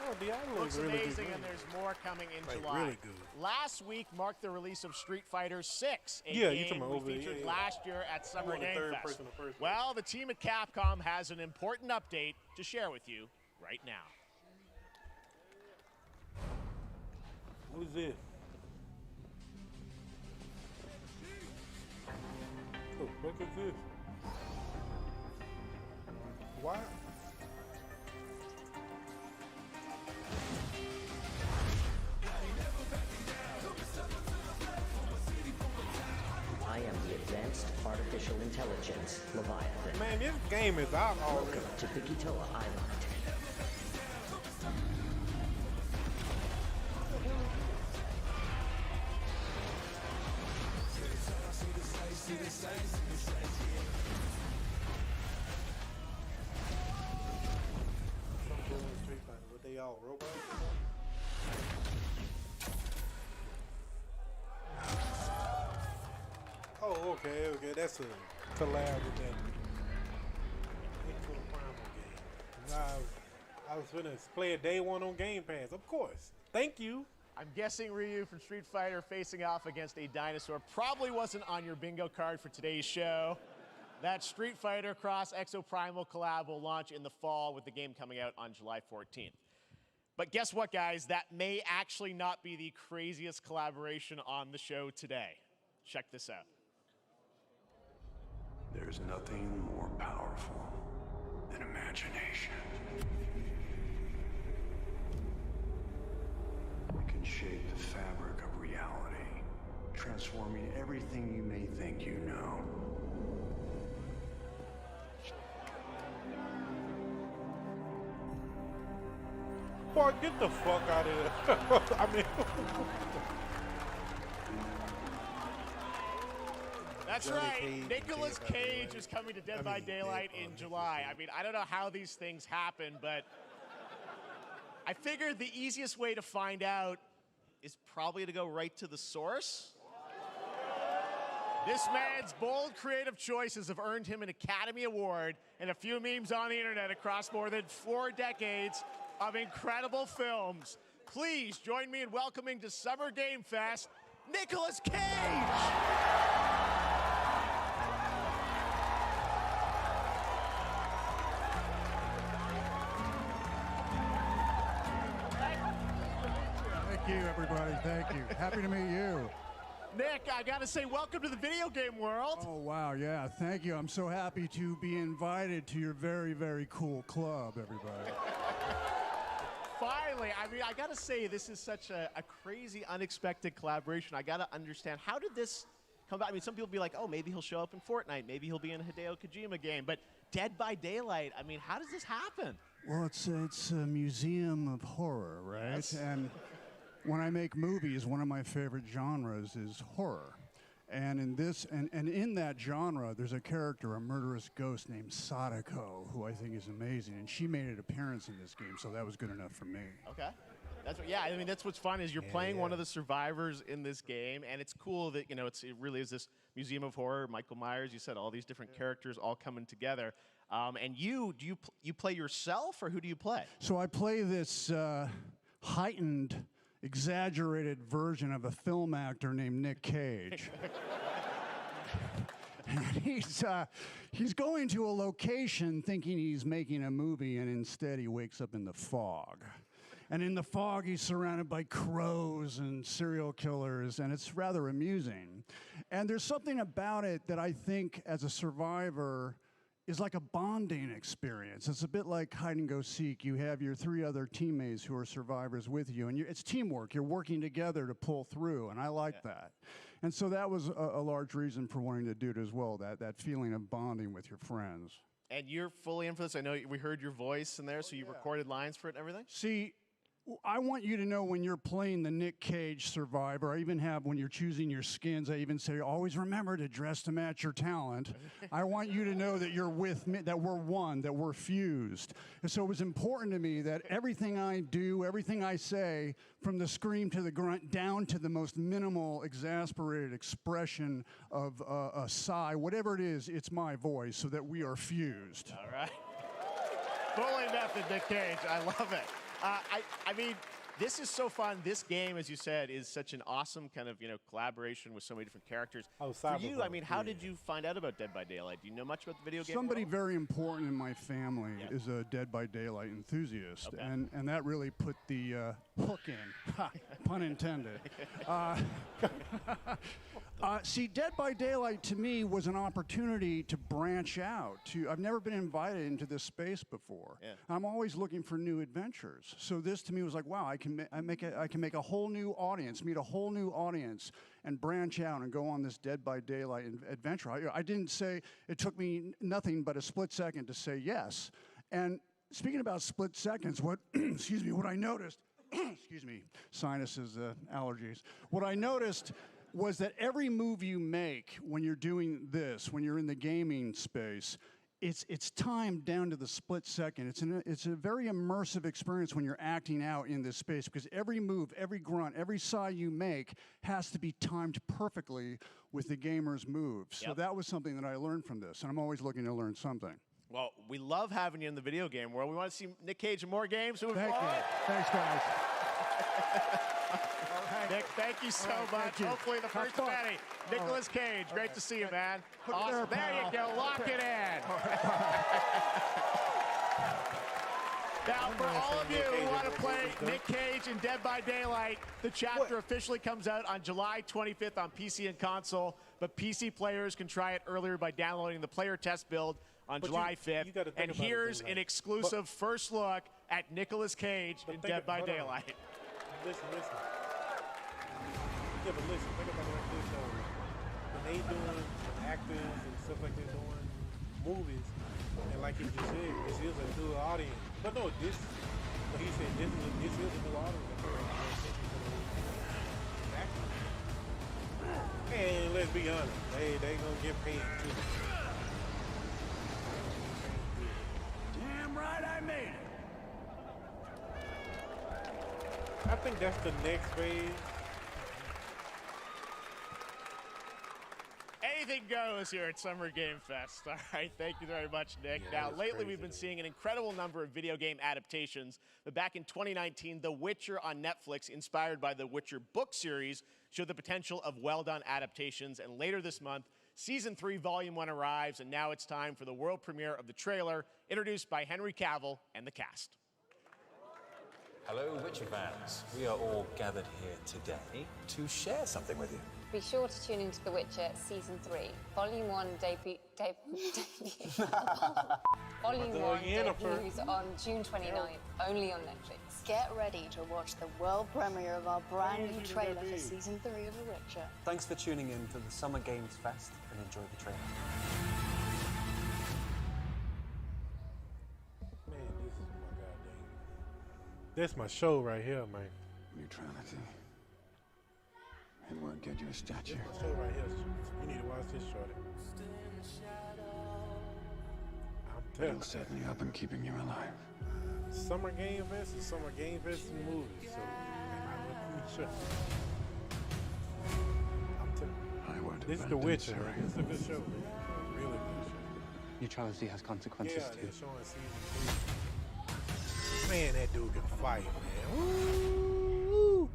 Oh, Diablo looks really amazing, good. And there's more coming in Like, July. really good. Last week marked the release of Street Fighter 6, a Yeah, you game talking about we over- featured yeah. last year at Summer on the Game third Fest. person, the first one. Well, the team at Capcom has an important update to share with you right now. What is this? Oh, what is this? Why? I am the Advanced Artificial Intelligence, Leviathan. Man, this game is out already. Welcome to Bikitoa Island. What they all robots? Oh, okay, that's a collab with that Primal game. I was gonna play it day one on Game Pass, of course. Thank you. I'm guessing Ryu from Street Fighter facing off against a dinosaur probably wasn't on your bingo card for today's show. That Street Fighter Cross Exoprimal collab will launch in the fall with the game coming out on July 14th. But guess what, guys? That may actually not be the craziest collaboration on the show today. Check this out. There's nothing more powerful than imagination. It can shape the fabric of reality, transforming everything you may think you know. fuck? Get the fuck out of here. I mean. That's Johnny right. Cage, Nicolas Dead by Cage Daylight. is coming to Dead I by mean, Daylight Dead in on July. I mean, I don't know how these things happen, but I figured the easiest way to find out is probably to go right to the source. This man's bold creative choices have earned him an Academy Award and a few memes on the internet across more than 4 decades of incredible films. Please join me in welcoming to Summer Game Fest, Nicolas Cage! Thank you, everybody. Thank you. Happy to meet you. Nick, I gotta say, welcome to the video game world. Oh, wow. Yeah, thank you. I'm so happy to be invited to your very, very cool club, everybody. Finally, I mean, I gotta say, this is such a crazy, unexpected collaboration. I gotta understand, how did this come about? I mean, some people be like, oh, maybe he'll show up in Fortnite, maybe he'll be in a Hideo Kojima game, but Dead by Daylight, I mean, how does this happen? Well, it's a museum of horror, right? Yes. And when I make movies, one of my favorite genres is horror. And in this, and in that genre, there's a character, a murderous ghost named Sadako, who I think is amazing. And she made an appearance in this game, so that was good enough for me. Okay. That's what, yeah, I mean, that's what's fun is you're playing one of the survivors in this game, and it's cool that, you know, it really is this museum of horror. Michael Myers, you said all these different characters all coming together. And you play yourself, or who do you play? So I play this heightened, exaggerated version of a film actor named Nick Cage. And he's going to a location thinking he's making a movie, and instead he wakes up in the fog. And in the fog, he's surrounded by crows and serial killers, and it's rather amusing. And there's something about it that I think, as a survivor, is like a bonding experience. It's a bit like hide and go seek. You have your 3 other teammates who are survivors with you, and it's teamwork. You're working together to pull through, and I like that. And so that was a large reason for wanting to do it as well, that feeling of bonding with your friends. And you're fully in for this. I know we heard your voice in there, so you recorded lines for it and everything? See, I want you to know when you're playing the Nick Cage survivor, I even have, when you're choosing your skins, I even say, always remember to dress to match your talent. I want you to know that you're with me, that we're one, that we're fused. And so it was important to me that everything I do, everything I say, from the scream to the grunt, down to the most minimal, exasperated expression of a sigh, whatever it is, it's my voice, so that we are fused. All right. Fully method, Nick Cage. I love it. I mean, this is so fun. This game, as you said, is such an awesome kind of, you know, collaboration with so many different characters. For you, I mean, how did you find out about Dead by Daylight? Do you know much about the video game Somebody world? very important in my family is a Dead by Daylight enthusiast, and that really put the hook in, pun intended. See, Dead by Daylight to me was an opportunity to branch out. I've never been invited into this space before. Yeah. I'm always looking for new adventures. So this to me was like, wow, I can make a whole new audience, meet a whole new audience, and branch out and go on this Dead by Daylight adventure. I didn't say, it took me nothing but a split second to say yes. And speaking about split seconds, what excuse me, what I noticed, excuse me, sinuses, allergies. What I noticed was that every move you make when you're doing this, when you're in the gaming space, it's timed down to the split second. It's a very immersive experience when you're acting out in this space, because every move, every grunt, every sigh you make has to be timed perfectly with the gamer's moves. So that was something that I learned from this, and I'm always looking to learn something. Well, we love having you in the video game world. We want to see Nick Cage in more games. Thank you. Thanks, guys. Nick, thank you so much. Hopefully the first of many. Nicolas Cage, great to see you, man. Awesome. There you go. Lock it in. Now, for all of you who want to play Nick Cage in Dead by Daylight, the chapter officially comes out on July 25th on PC and console, but PC players can try it earlier by downloading the player test build on July 5th. And here's an exclusive first look at Nicolas Cage in Dead by Daylight. Listen. Yeah, but listen, think about it like this, though. When they doing actors and stuff like that doing movies, and like you just said, this is a new audience. But no, this But he said this is a new audience. And let's be honest, they gonna get paid too. Damn right I made it. I think that's the next phase. Anything goes here at Summer Game Fest. All right, thank you very much, Nick. Yeah, now, lately crazy, we've been seeing an incredible number of video game adaptations. But back in 2019, The Witcher on Netflix, inspired by the Witcher book series, showed the potential of well-done adaptations. And later this month, Season 3, Volume 1 arrives, and now it's time for the world premiere of the trailer, introduced by Henry Cavill and the cast. Hello, Witcher fans. We are all gathered here today to share something with you. Be sure to tune into The Witcher Season 3, Volume 1 debut. Volume 1 debuts on June 29th, only on Netflix. Get ready to watch the world premiere of our brand new trailer for Season 3 of The Witcher. Thanks for tuning in to the Summer Games Fest and enjoy the trailer. Man, this is my goddamn. That's my show right here, man. Neutrality. It won't get you a statue. That's my show right here. You need to watch this, shorty. I'm telling It'll set me up and keeping you alive. Summer Game Fest is Summer Game Fest movie, so I'm telling I won't. This is The Witcher, right? It's a good show, man. Really good show. Neutrality has consequences Yeah, too. they're showing Season 3. Man, that dude can fight, man. Woo!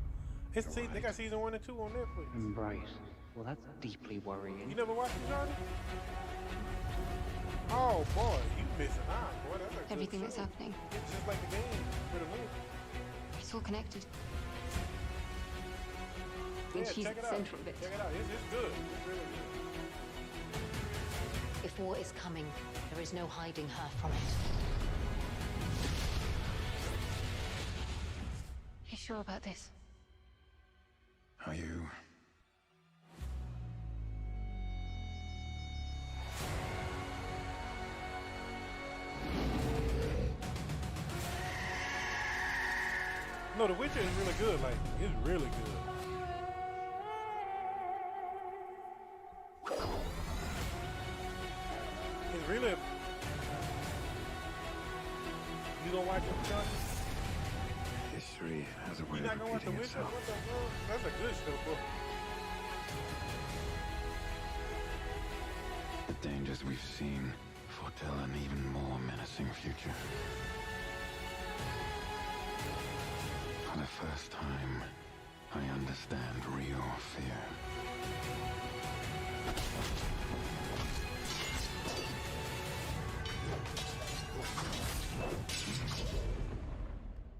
They got Season 1 and 2 on Netflix. Right. Well, that's deeply worrying. You never watched it, Jordan? Oh boy, you missing out, boy. That's a good Everything show. that's happening. It's just like the game for the movie. It's all connected. Yeah, And she's check it the out. central bit. Check it out. It's good. It's really good. If war is coming, there is no hiding her from it. You sure about this? Are you? No, The Witcher is really good. Like, it's really good. It's really. You gonna watch it, John? History has a way You of not gonna watch The repeating Witcher? itself. What the fuck? That's a good show, bro. The dangers we've seen foretell an even more menacing future. For the first time, I understand real fear.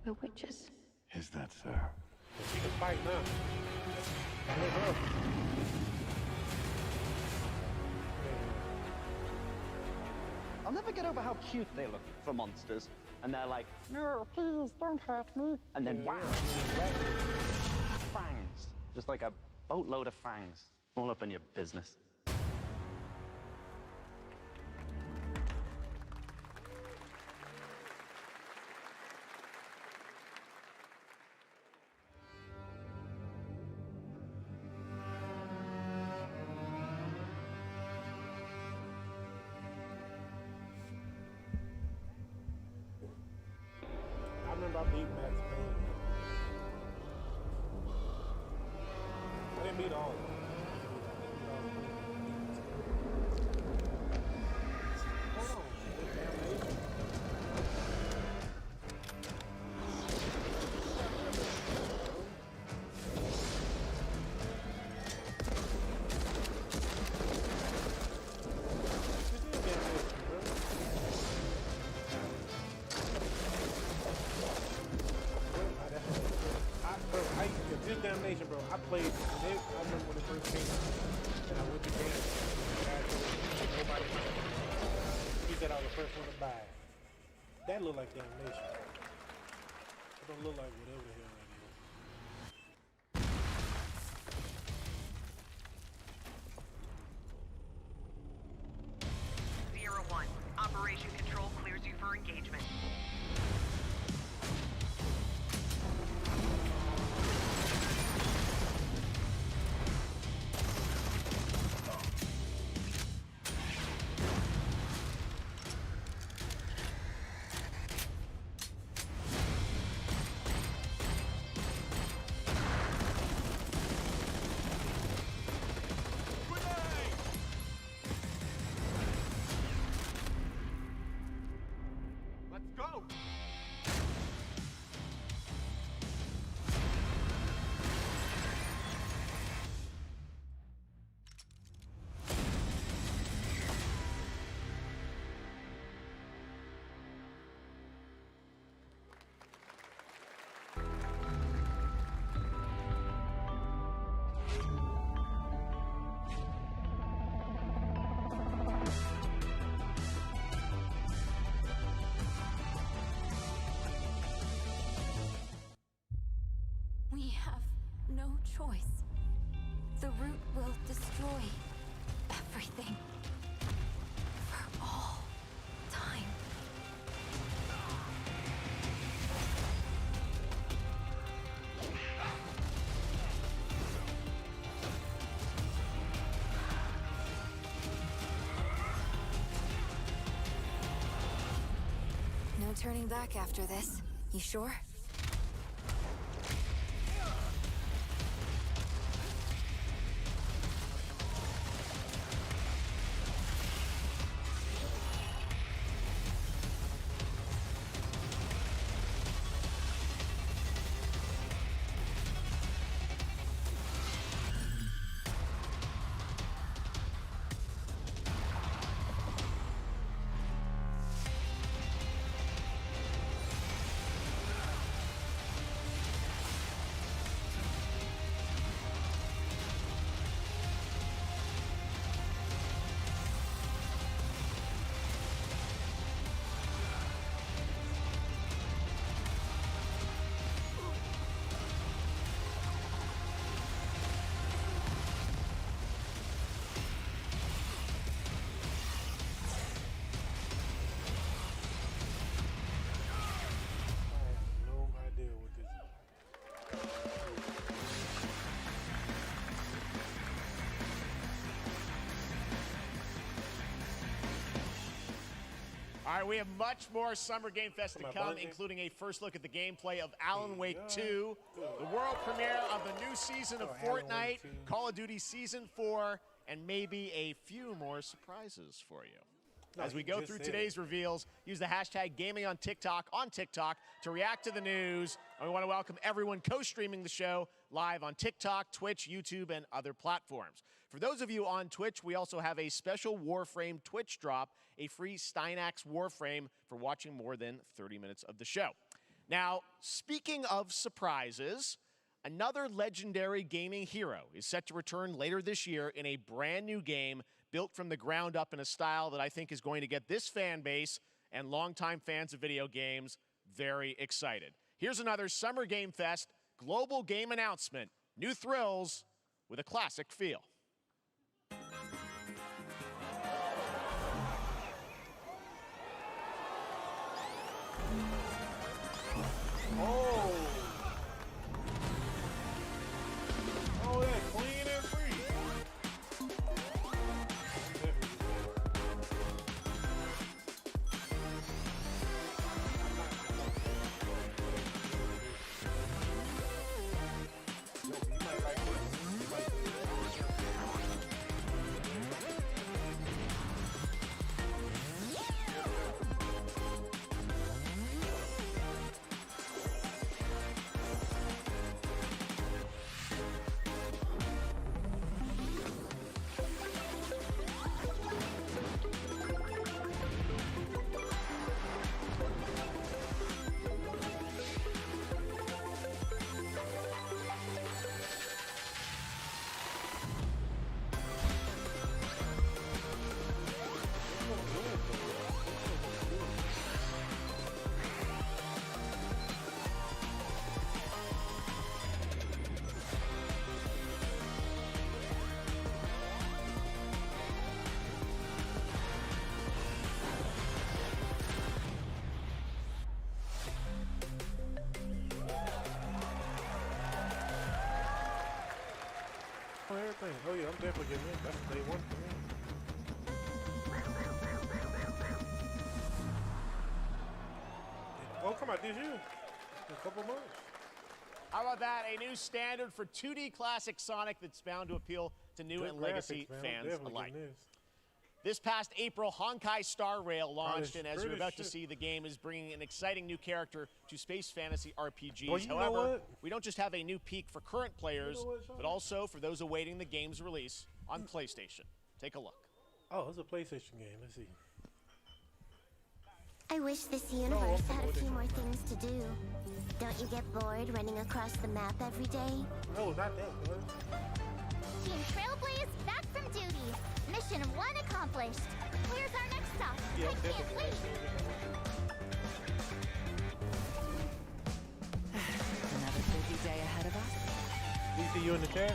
We're witches. Is that so? She can fight now. Look her. I'll never get over how cute they look for monsters. And they're like, no, please, don't hurt me. And then, wow, fangs. Just like a boatload of fangs. All up in your business. I remember I beat Max Payne. I didn't beat all of them. Hold on, damnation. This damnation, bro. I played. I remember when it first came out, and I went to game. Nobody. He said I was the first one to buy it. That looked like damnation. It don't look like whatever the hell that Sierra 1, Operation Control clears you for engagement. choice. The root will destroy everything. For all time. No turning back after this. You sure? All right, we have much more Summer Game Fest to come, including a first look at the gameplay of Alan Wake 2, the world premiere of the new season of Fortnite, Call of Duty Season 4, and maybe a few more surprises for you. As we go through today's reveals, use the hashtag gaming on TikTok to react to the news. And we want to welcome everyone co-streaming the show live on TikTok, Twitch, YouTube, and other platforms. For those of you on Twitch, we also have a special Warframe Twitch drop, a free Steinax Warframe for watching more than 30 minutes of the show. Now, speaking of surprises, another legendary gaming hero is set to return later this year in a brand new game built from the ground up in a style that I think is going to get this fan base and longtime fans of video games very excited. Here's another Summer Game Fest global game announcement. New thrills with a classic feel. Oh, that's clean and free. Everything. Oh yeah, I'm definitely getting it. That's day one for me. Oh, come on, this year. In a couple months. How about that? A new standard for 2D classic Sonic that's bound to appeal to new and legacy fans alike. This past April, Honkai Star Rail launched, and as you're about to see, the game is bringing an exciting new character to space fantasy RPGs. Well, however, we don't just have a new peak for current players, but also for those awaiting the game's release on PlayStation. Take a look. Oh, it's a PlayStation game. Let's see. I wish this universe had a few more things to do. Don't you get bored running across the map every day? No, not that good. Team Trailblaze back from duty. Mission 1 accomplished. Where's our next stop? I can't wait. Another busy day ahead of us. We see you in the chat.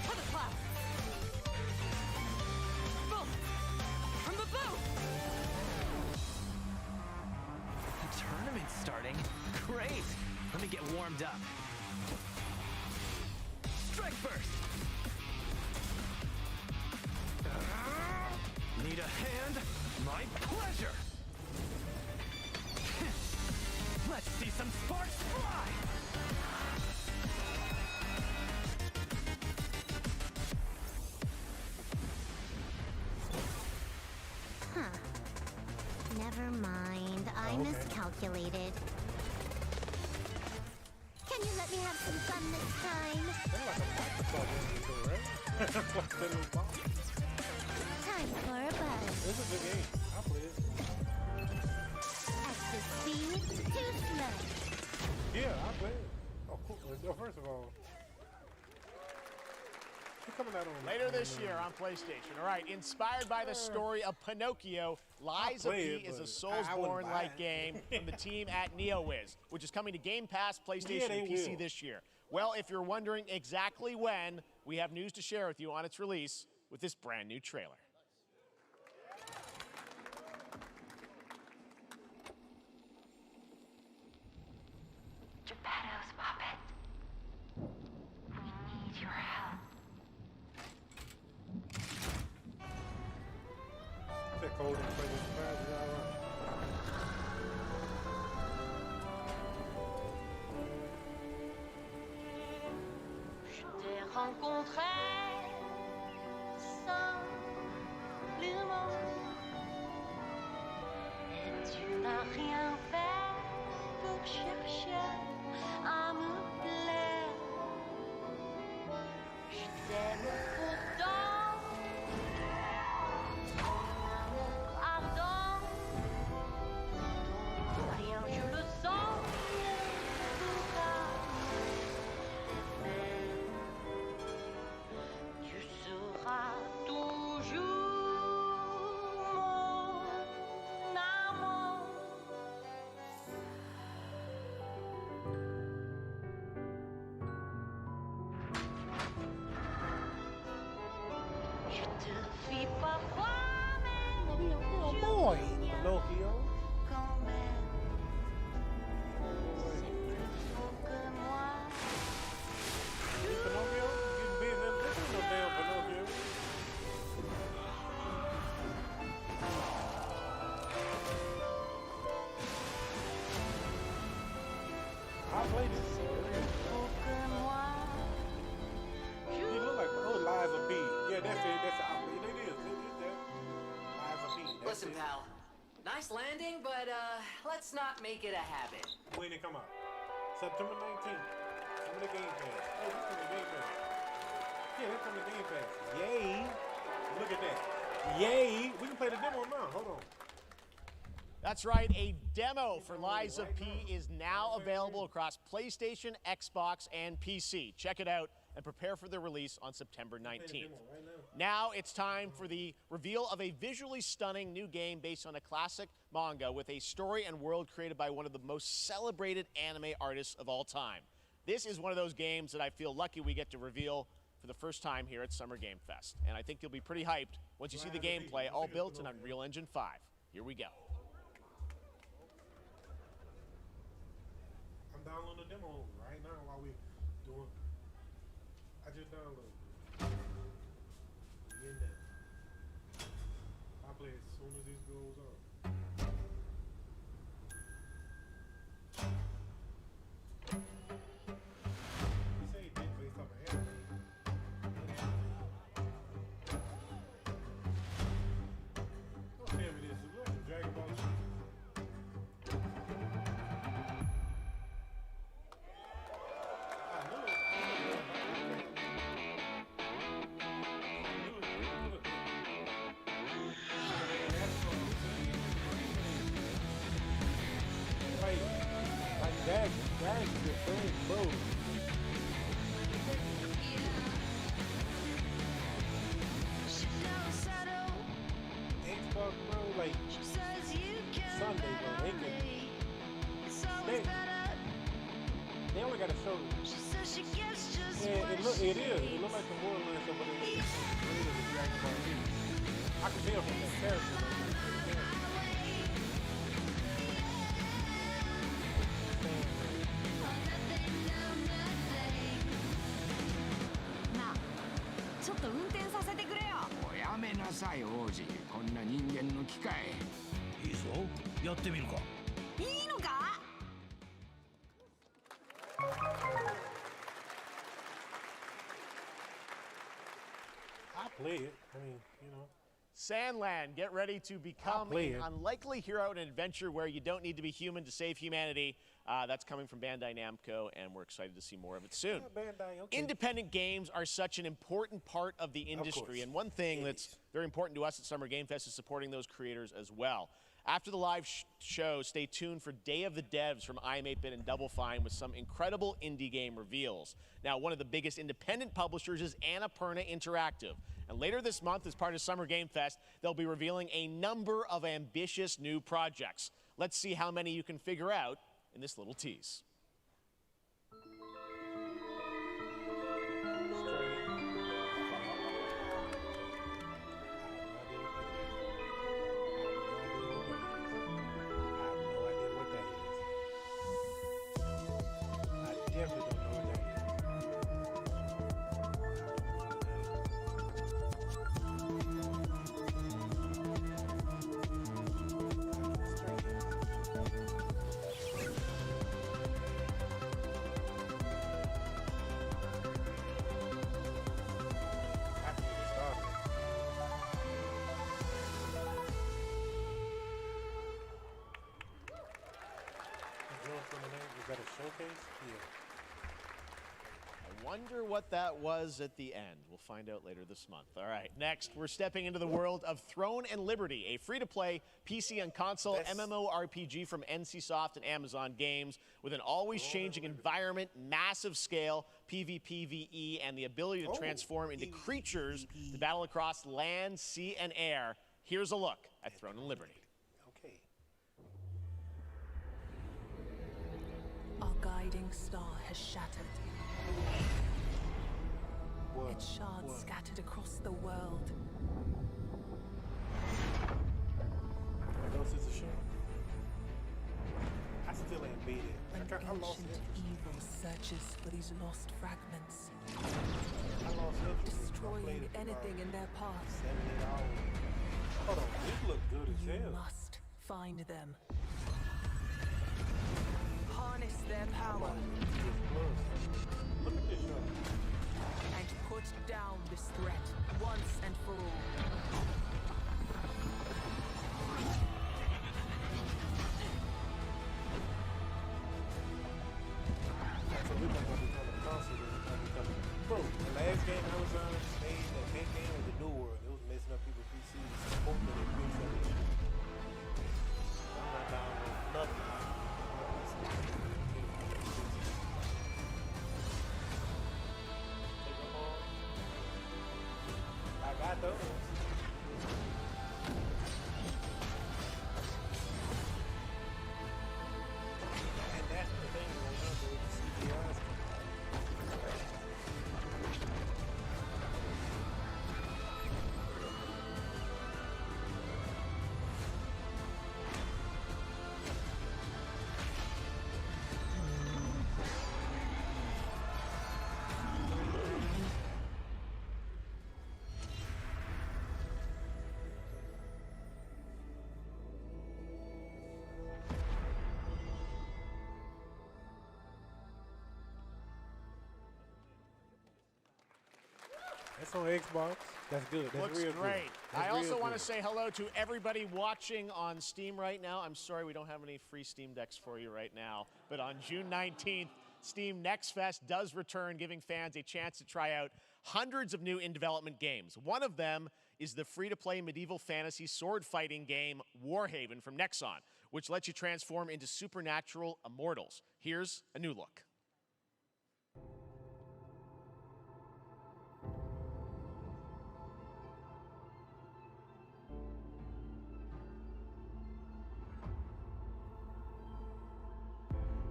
For the clouds. Boom. From the boat. The tournament's starting. Great. Let me get warmed up. Strike first. Need a hand? My pleasure. Let's see some sparks fly. Huh. Never mind. I miscalculated. Can you let me have some fun this time? Time for a buzz. This is a good game. I play it. Extra speed, too slow. Yeah, I play it. Oh, cool. First of all, it's coming out on later this year on PlayStation. All right, inspired by the story of Pinocchio, Lies of P is a Soulsborne-like game from the team at NeoWiz, which is coming to Game Pass, PlayStation, and PC this year. Well, if you're wondering exactly when, we have news to share with you on its release with this brand new trailer. Geppetto's puppet. We need your help. That cold and play this surprise, Je t'ai rencontré simplement et tu n'as rien fait pour chercher à me plaire. Je t'aime pourtant, ton amour ardent, rien je le sens ne pourra t'aimer. Tu seras toujours mon amour. Je te fis parfois, mais Oh boy, Pinocchio. quand même, c'est plus fort que moi. Pinocchio? You being in this is no damn Pinocchio. I played it. He look like Lies of P. Yeah, that's it. That's it. It is. It is that. Lies of P. That's Listen, it. pal. Nice landing, but let's not make it a habit. When it come out? September 19th. Come to Game Pass. Oh, this from the Game Pass. Yeah, that's from the Game Pass. Yay. Look at that. Yay. We can play the demo now. Hold on. That's right, a demo for Lies of P is now available across PlayStation, Xbox, and PC. Check it out and prepare for the release on September 19th. Now it's time for the reveal of a visually stunning new game based on a classic manga with a story and world created by one of the most celebrated anime artists of all time. This is one of those games that I feel lucky we get to reveal for the first time here at Summer Game Fest. And I think you'll be pretty hyped once you see the gameplay, all built in Unreal Engine 5. Here we go. I'm downloading the demo right now while we doing. I just downloaded. We in there. I'll play as soon as this goes on. He said he did based off of anime. Don't tell me this. Look at Dragon Ball Z. That is the same boat. Xbox, bro, like Sunday, bro. They can It is. It looks like the Borderlands stuff, but it's created with Dragon Ball Z. I can tell from that character. Na, ちょっと運転させてくれよ。おやめなさい王子、こんな人間の機械。いいぞ、やってみるか。いいのか？ I play it. I mean, you know. Sandland, get ready to become an unlikely hero in an adventure where you don't need to be human to save humanity. That's coming from Bandai Namco, and we're excited to see more of it soon. Yeah, Bandai, okay. Independent games are such an important part of the industry, and one thing that's very important to us at Summer Game Fest is supporting those creators as well. After the live show, stay tuned for Day of the Devs from I Am 8-Bit and Double Fine with some incredible indie game reveals. Now, one of the biggest independent publishers is Annapurna Interactive. And later this month, as part of Summer Game Fest, they'll be revealing a number of ambitious new projects. Let's see how many you can figure out in this little tease. Is that a showcase? Yeah. I wonder what that was at the end. We'll find out later this month. All right, next, we're stepping into the world of Throne and Liberty, a free-to-play PC and console MMORPG from NCSoft and Amazon Games with an always-changing environment, massive scale, PvPvE, and the ability to transform into creatures to battle across land, sea, and air. Here's a look at Throne and Liberty. Okay. Our guiding star has shattered. Its shards scattered across the world. Those is a show. I still ain't beat it. An I lost ancient evil searches for these lost fragments, I lost interest. destroying anything in their path. $70. Hold on, these look good as hell. You must find them. Harness their power. Look at this show. And put down this threat once and for all. So we're gonna become a console. Bro, the last game Amazon made, that big game was the New World. It was messing up people's PCs. Hoping they fix that issue. I'm not downloading nothing. I got those. And that's the thing right now, bro. The CGI's That's on Xbox. That's good. That's Looks real great. good. That's I also real want to good. say hello to everybody watching on Steam right now. I'm sorry we don't have any free Steam decks for you right now, but on June 19th, Steam Next Fest does return, giving fans a chance to try out hundreds of new in-development games. One of them is the free-to-play medieval fantasy sword fighting game Warhaven from Nexon, which lets you transform into supernatural immortals. Here's a new look.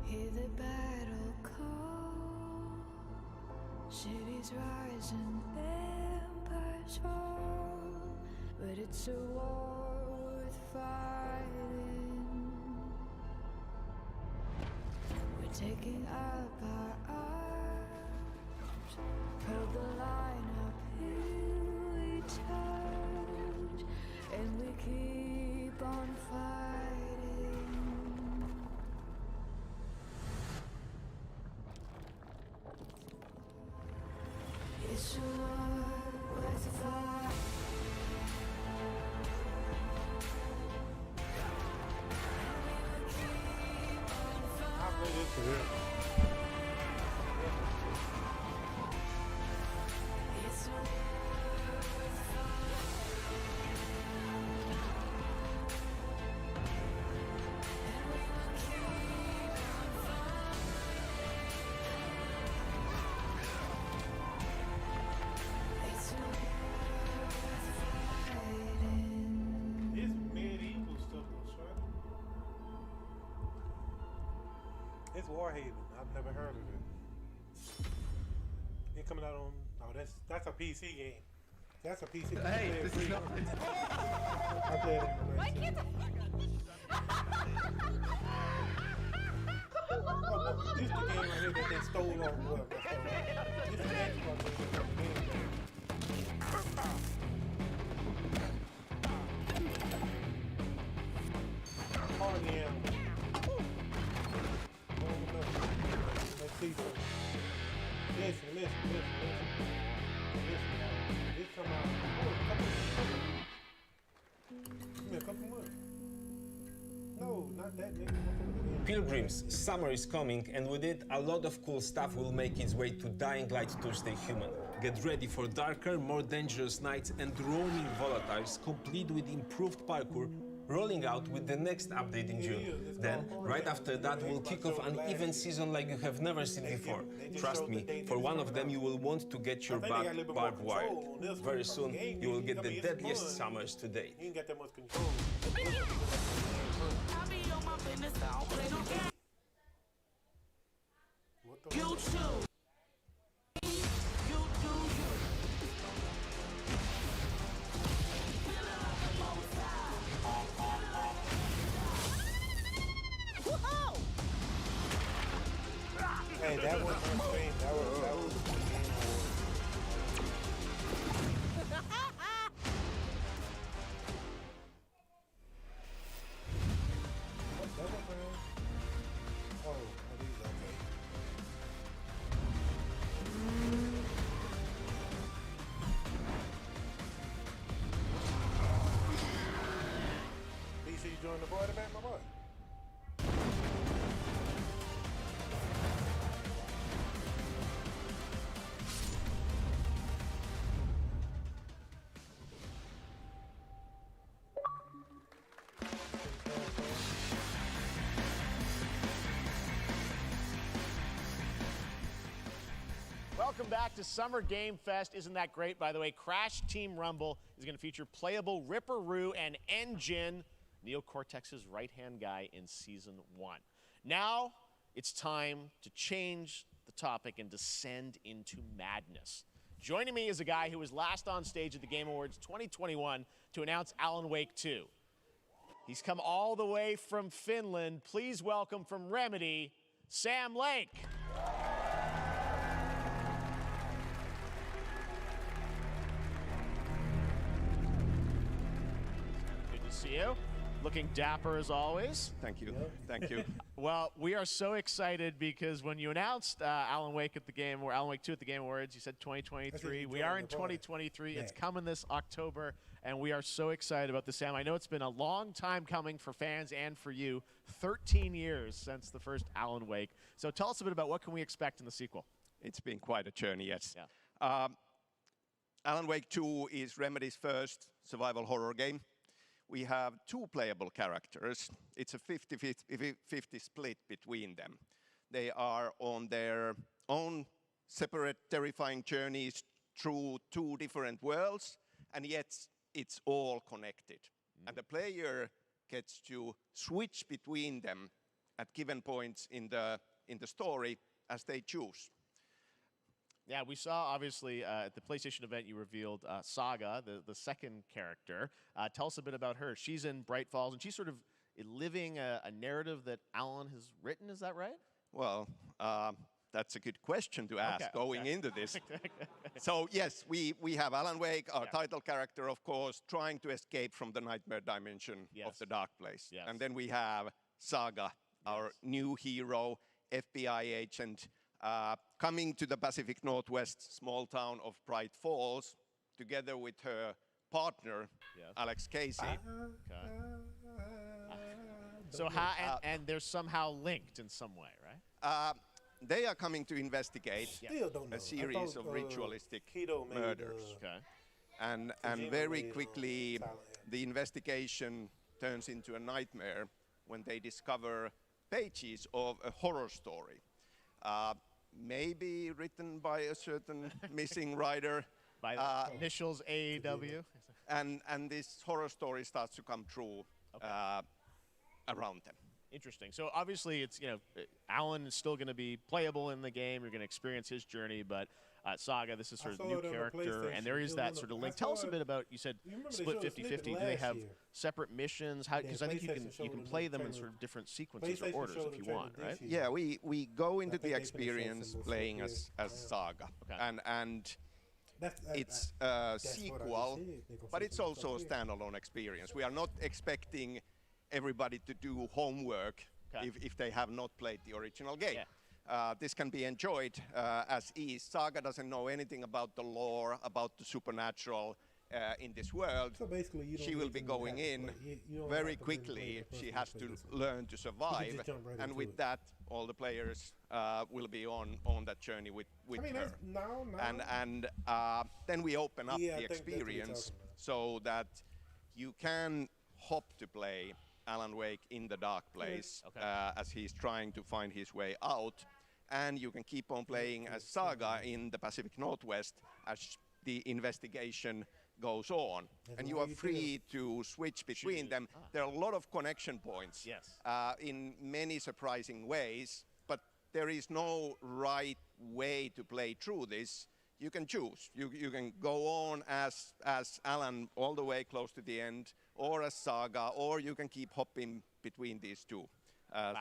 Hear the battle call, Cities rise and empires fall, but it's a war worth fighting. We're taking up our arms, hold the line up, here we touch, and we keep on fighting. It's a war worth fighting. I play this for real. It's a It's medieval stuff though, son. It's Warhaven. I've never heard of it. It coming out on. Oh, that's a PC game. That's a PC game. Hey, this is not. I played it. Why can't Oh, no, this is the game right here that they stole on. Well, this is the Xbox game that they Oh, yeah. Let's see. Listen. This come out. A couple months. No, not that nigga. Pilgrims, summer is coming, and with it, a lot of cool stuff will make its way to Dying Light Tuesday Human. Get ready for darker, more dangerous nights and roaming volatiles, complete with improved parkour, rolling out with the next update in June. Then, right after that, we'll kick off an event season like you have never seen before. Trust me, for one of them you will want to get your back barbed wired. Very soon, you will get the deadliest summers to date. You ain't got that much control. You too. Hey, that was my stream. That was the game Oh, these okay. DC, you join the boy to back my boy. Welcome back to Summer Game Fest. Isn't that great? By the way, Crash Team Rumble is going to feature playable Ripperoo and Engine, Neo Cortex's right-hand guy in Season 1. Now, it's time to change the topic and descend into madness. Joining me is a guy who was last on stage at the Game Awards 2021 to announce Alan Wake 2. He's come all the way from Finland. Please welcome from Remedy, Sam Lake. See you. Looking dapper as always. Thank you. Thank you. Well, we are so excited because when you announced Alan Wake at the Game, or Alan Wake 2 at the Game Awards, you said 2023. We are in 2023. It's coming this October, and we are so excited about this, Sam. I know it's been a long time coming for fans and for you. 13 years since the first Alan Wake. So tell us a bit about what can we expect in the sequel. It's been quite a journey, yes. Yeah. Alan Wake 2 is Remedy's first survival horror game. We have two playable characters. It's a 50-50 split between them. They are on their own separate terrifying journeys through two different worlds, and yet it's all connected. And the player gets to switch between them at given points in the story as they choose. Yeah, we saw obviously at the PlayStation event you revealed Saga, the second character. Tell us a bit about her. She's in Bright Falls, and she's sort of living a narrative that Alan has written. Is that right? Well, that's a good question to ask going into this. So yes, we have Alan Wake, our title character, of course, trying to escape from the nightmare dimension of the dark place. And then we have Saga, our new hero, FBI agent, coming to the Pacific Northwest small town of Bright Falls, together with her partner, Alex Casey. So and they're somehow linked in some way, right? They are coming to investigate Still don't know. a series of ritualistic murders. Okay. And very quickly, the investigation turns into a nightmare when they discover pages of a horror story. Maybe written by a certain missing writer. By the initials AEW. And this horror story starts to come true around them. Interesting. So obviously, it's Alan is still going to be playable in the game. You're going to experience his journey, but Saga, this is sort of new character, and there is that sort of link. Tell us a bit about. You said split 50-50. Do they have separate missions? Because I think you can play them in sort of different sequences or orders if you want, right? Yeah, we go into the experience playing as Saga, and it's a sequel, but it's also a standalone experience. We are not expecting everybody to do homework if they have not played the original game. This can be enjoyed as is. Saga doesn't know anything about the lore, about the supernatural in this world. So basically, you don't she will be going in very quickly. She has to learn to survive, and with that, all the players will be on that journey with her. And then we open up the experience so that you can hop to play Alan Wake in the dark place as he's trying to find his way out, and you can keep on playing as Saga in the Pacific Northwest as the investigation goes on, and you are free to switch between them. There are a lot of connection points in many surprising ways, but there is no right way to play through this. You can choose. You can go on as Alan all the way close to the end, or as Saga, or you can keep hopping between these two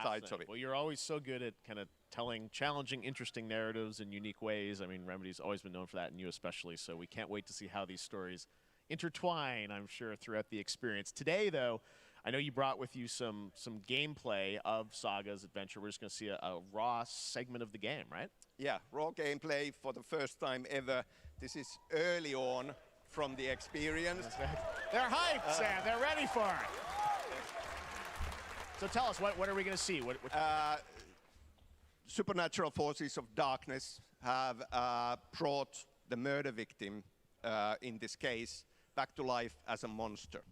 sides of it. Well, you're always so good at kind of telling challenging, interesting narratives in unique ways. I mean, Remedy's always been known for that, and you especially, so we can't wait to see how these stories intertwine, I'm sure, throughout the experience. Today, though, I know you brought with you some gameplay of Saga's adventure. We're just going to see a raw segment of the game, right? Yeah, raw gameplay for the first time ever. This is early on from the experience. They're hyped, Sam. They're ready for it. So tell us, what are we going to see? Supernatural forces of darkness have brought the murder victim, in this case, back to life as a monster.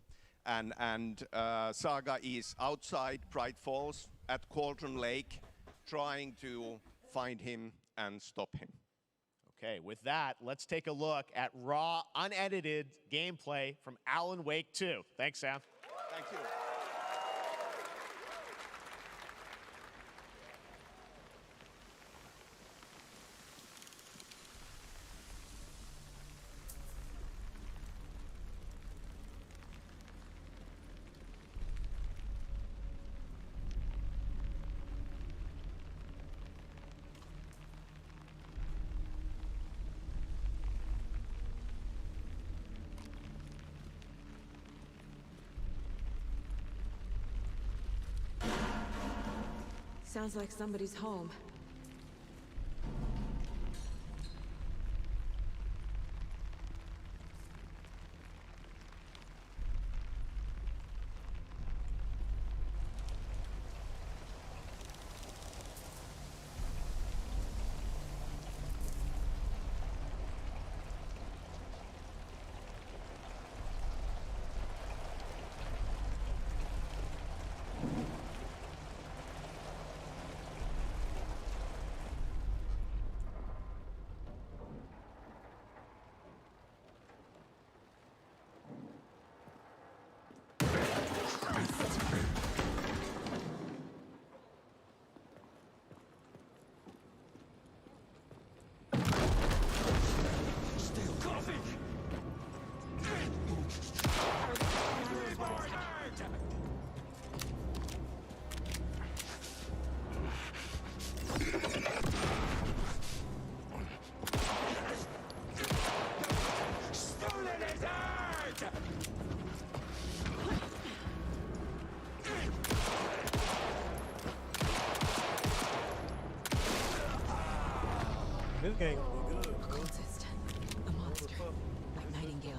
And Saga is outside Bright Falls at Cauldron Lake, trying to find him and stop him. Okay, with that, let's take a look at raw, unedited gameplay from Alan Wake 2. Thanks, Sam. Thank you. Sounds like somebody's home. game gonna be good, bro. Cultist. A monster. Like Nightingale.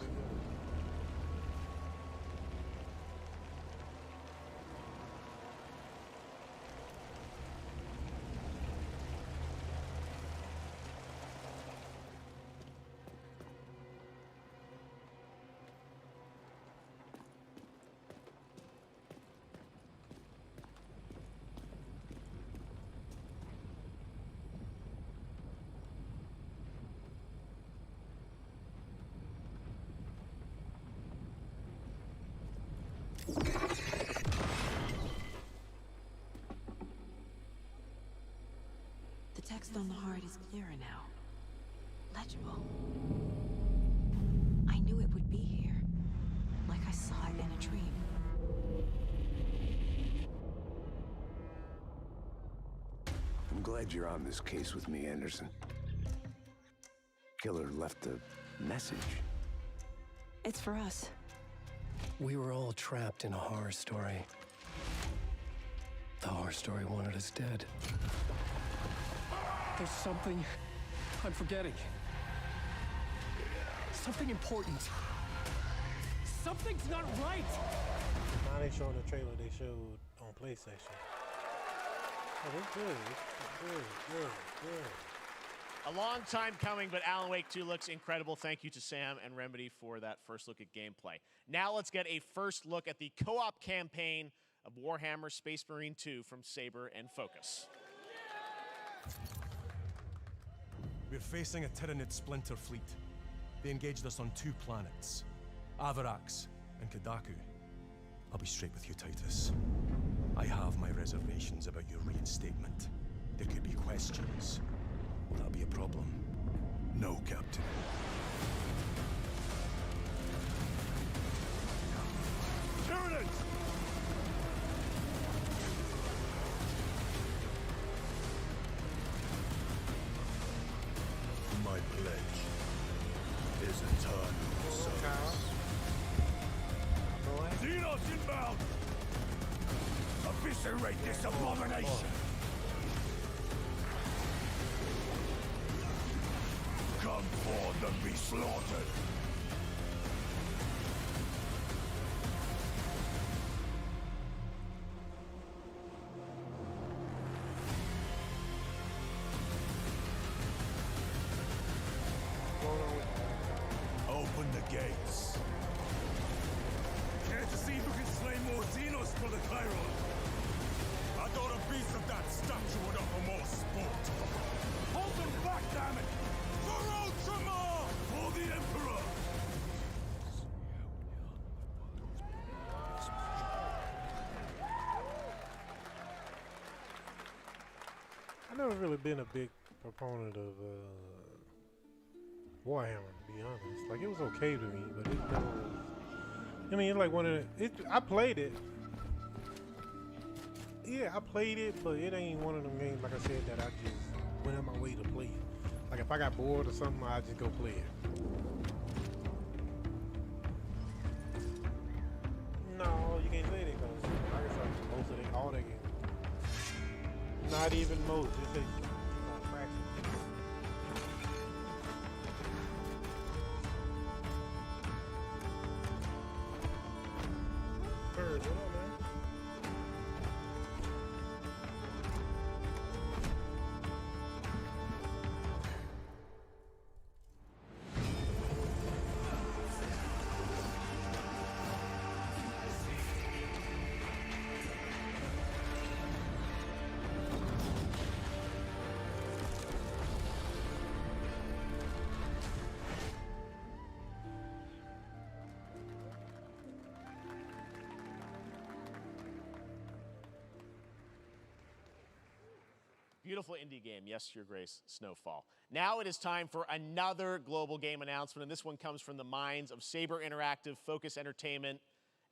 The text on the heart is clearer now. Legible. I knew it would be here. Like I saw it in a dream. I'm glad you're on this case with me, Anderson. Killer left a message. It's for us. We were all trapped in a horror story. The horror story wanted us dead. There's something I'm forgetting. Something important. Something's not right! Now they showing the trailer they showed on PlayStation. Oh, it's good. It's good. A long time coming, but Alan Wake 2 looks incredible. Thank you to Sam and Remedy for that first look at gameplay. Now let's get a first look at the co-op campaign of Warhammer Space Marine 2 from Saber and Focus. We're facing a Tyranid splinter fleet. They engaged us on 2 planets, Avarax and Kadaku. I'll be straight with you, Titus. I have my reservations about your reinstatement. There could be questions. Will that be a problem? No, Captain. Tyranids! My pledge is eternal service. Xenos inbound! Eviscerate this abomination! Come forth and be slaughtered! Open the gates. Care to see who can slay more Xenos for the Chiron? I thought a piece of that statue would offer more sport. Hold them back, damn it! For Ultramar! For the Emperor! I've never really been a big proponent of Warhammer, to be honest. Like, it was okay to me, but it never was. I mean, it's like one of the. I played it. Yeah, I played it, but it ain't one of them games, like I said, that I just went out my way to play. Like, if I got bored or something, I'd just go play it. No, you can't say that because, like I said, most of it, all that games. Not even most, just a fraction. Bird, what up, man? Beautiful indie game, yes, Your Grace, Snowfall. Now it is time for another global game announcement, and this one comes from the minds of Saber Interactive, Focus Entertainment,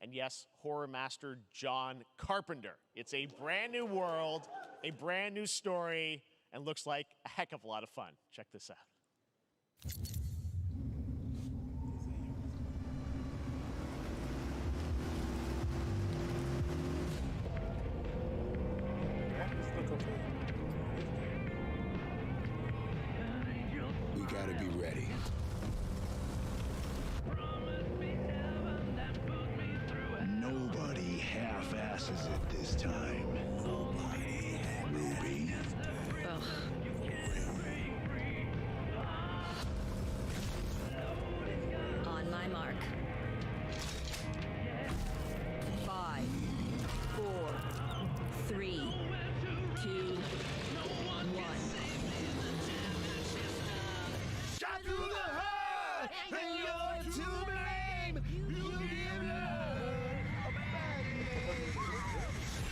and yes, horror master John Carpenter. It's a brand new world, a brand new story, and looks like a heck of a lot of fun. Check this out. gotta be ready. Nobody half-asses it this time. Nobody. Ruby. Ugh. On my mark. 5, 4, 3, 2, 1. Shot through the heart, and you're to blame. You give love a bad name.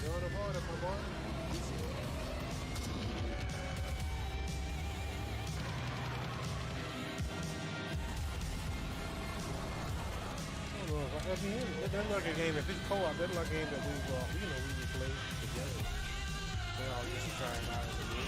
You're the border, my boy. That's like a game. If it's co-op, that's like a game that we play together. We're all just trying out as a group.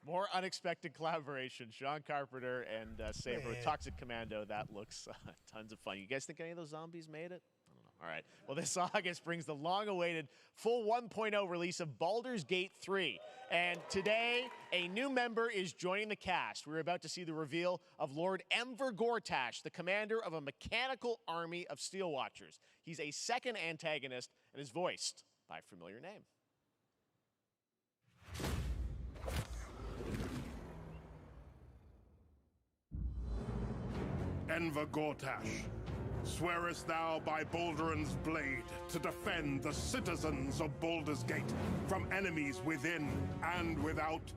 More unexpected collaboration. Sean Carpenter and Saber, Toxic Commando. That looks tons of fun. You guys think any of those zombies made it? I don't know. All right. Well, this August brings the long-awaited full 1.0 release of Baldur's Gate 3. And today, a new member is joining the cast. We're about to see the reveal of Lord Enver Gortash, the commander of a mechanical army of Steel Watchers. He's a second antagonist and is voiced by a familiar name. Enver Gortash, swearest thou by Balduran's blade to defend the citizens of Baldur's Gate from enemies within and without?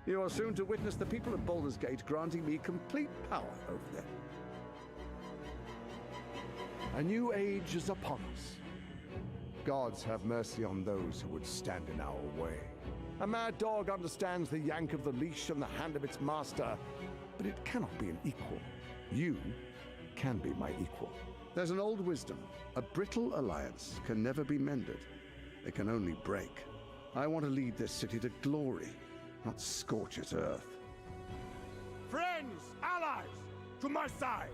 You are soon to witness the people of Baldur's Gate granting me complete power over them. A new age is upon us. Gods have mercy on those who would stand in our way. A mad dog understands the yank of the leash and the hand of its master, but it cannot be an equal. You can be my equal. There's an old wisdom. A brittle alliance can never be mended. It can only break. I want to lead this city to glory, not scorch its earth. Friends, allies, to my side.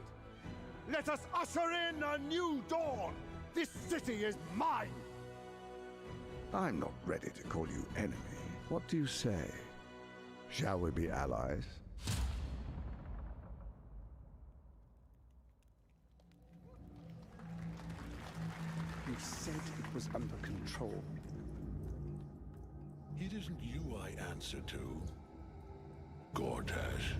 Let us usher in a new dawn. This city is mine. I'm not ready to call you enemy. What do you say? Shall we be allies? You said it was under control. It isn't you I answer to, Gortash.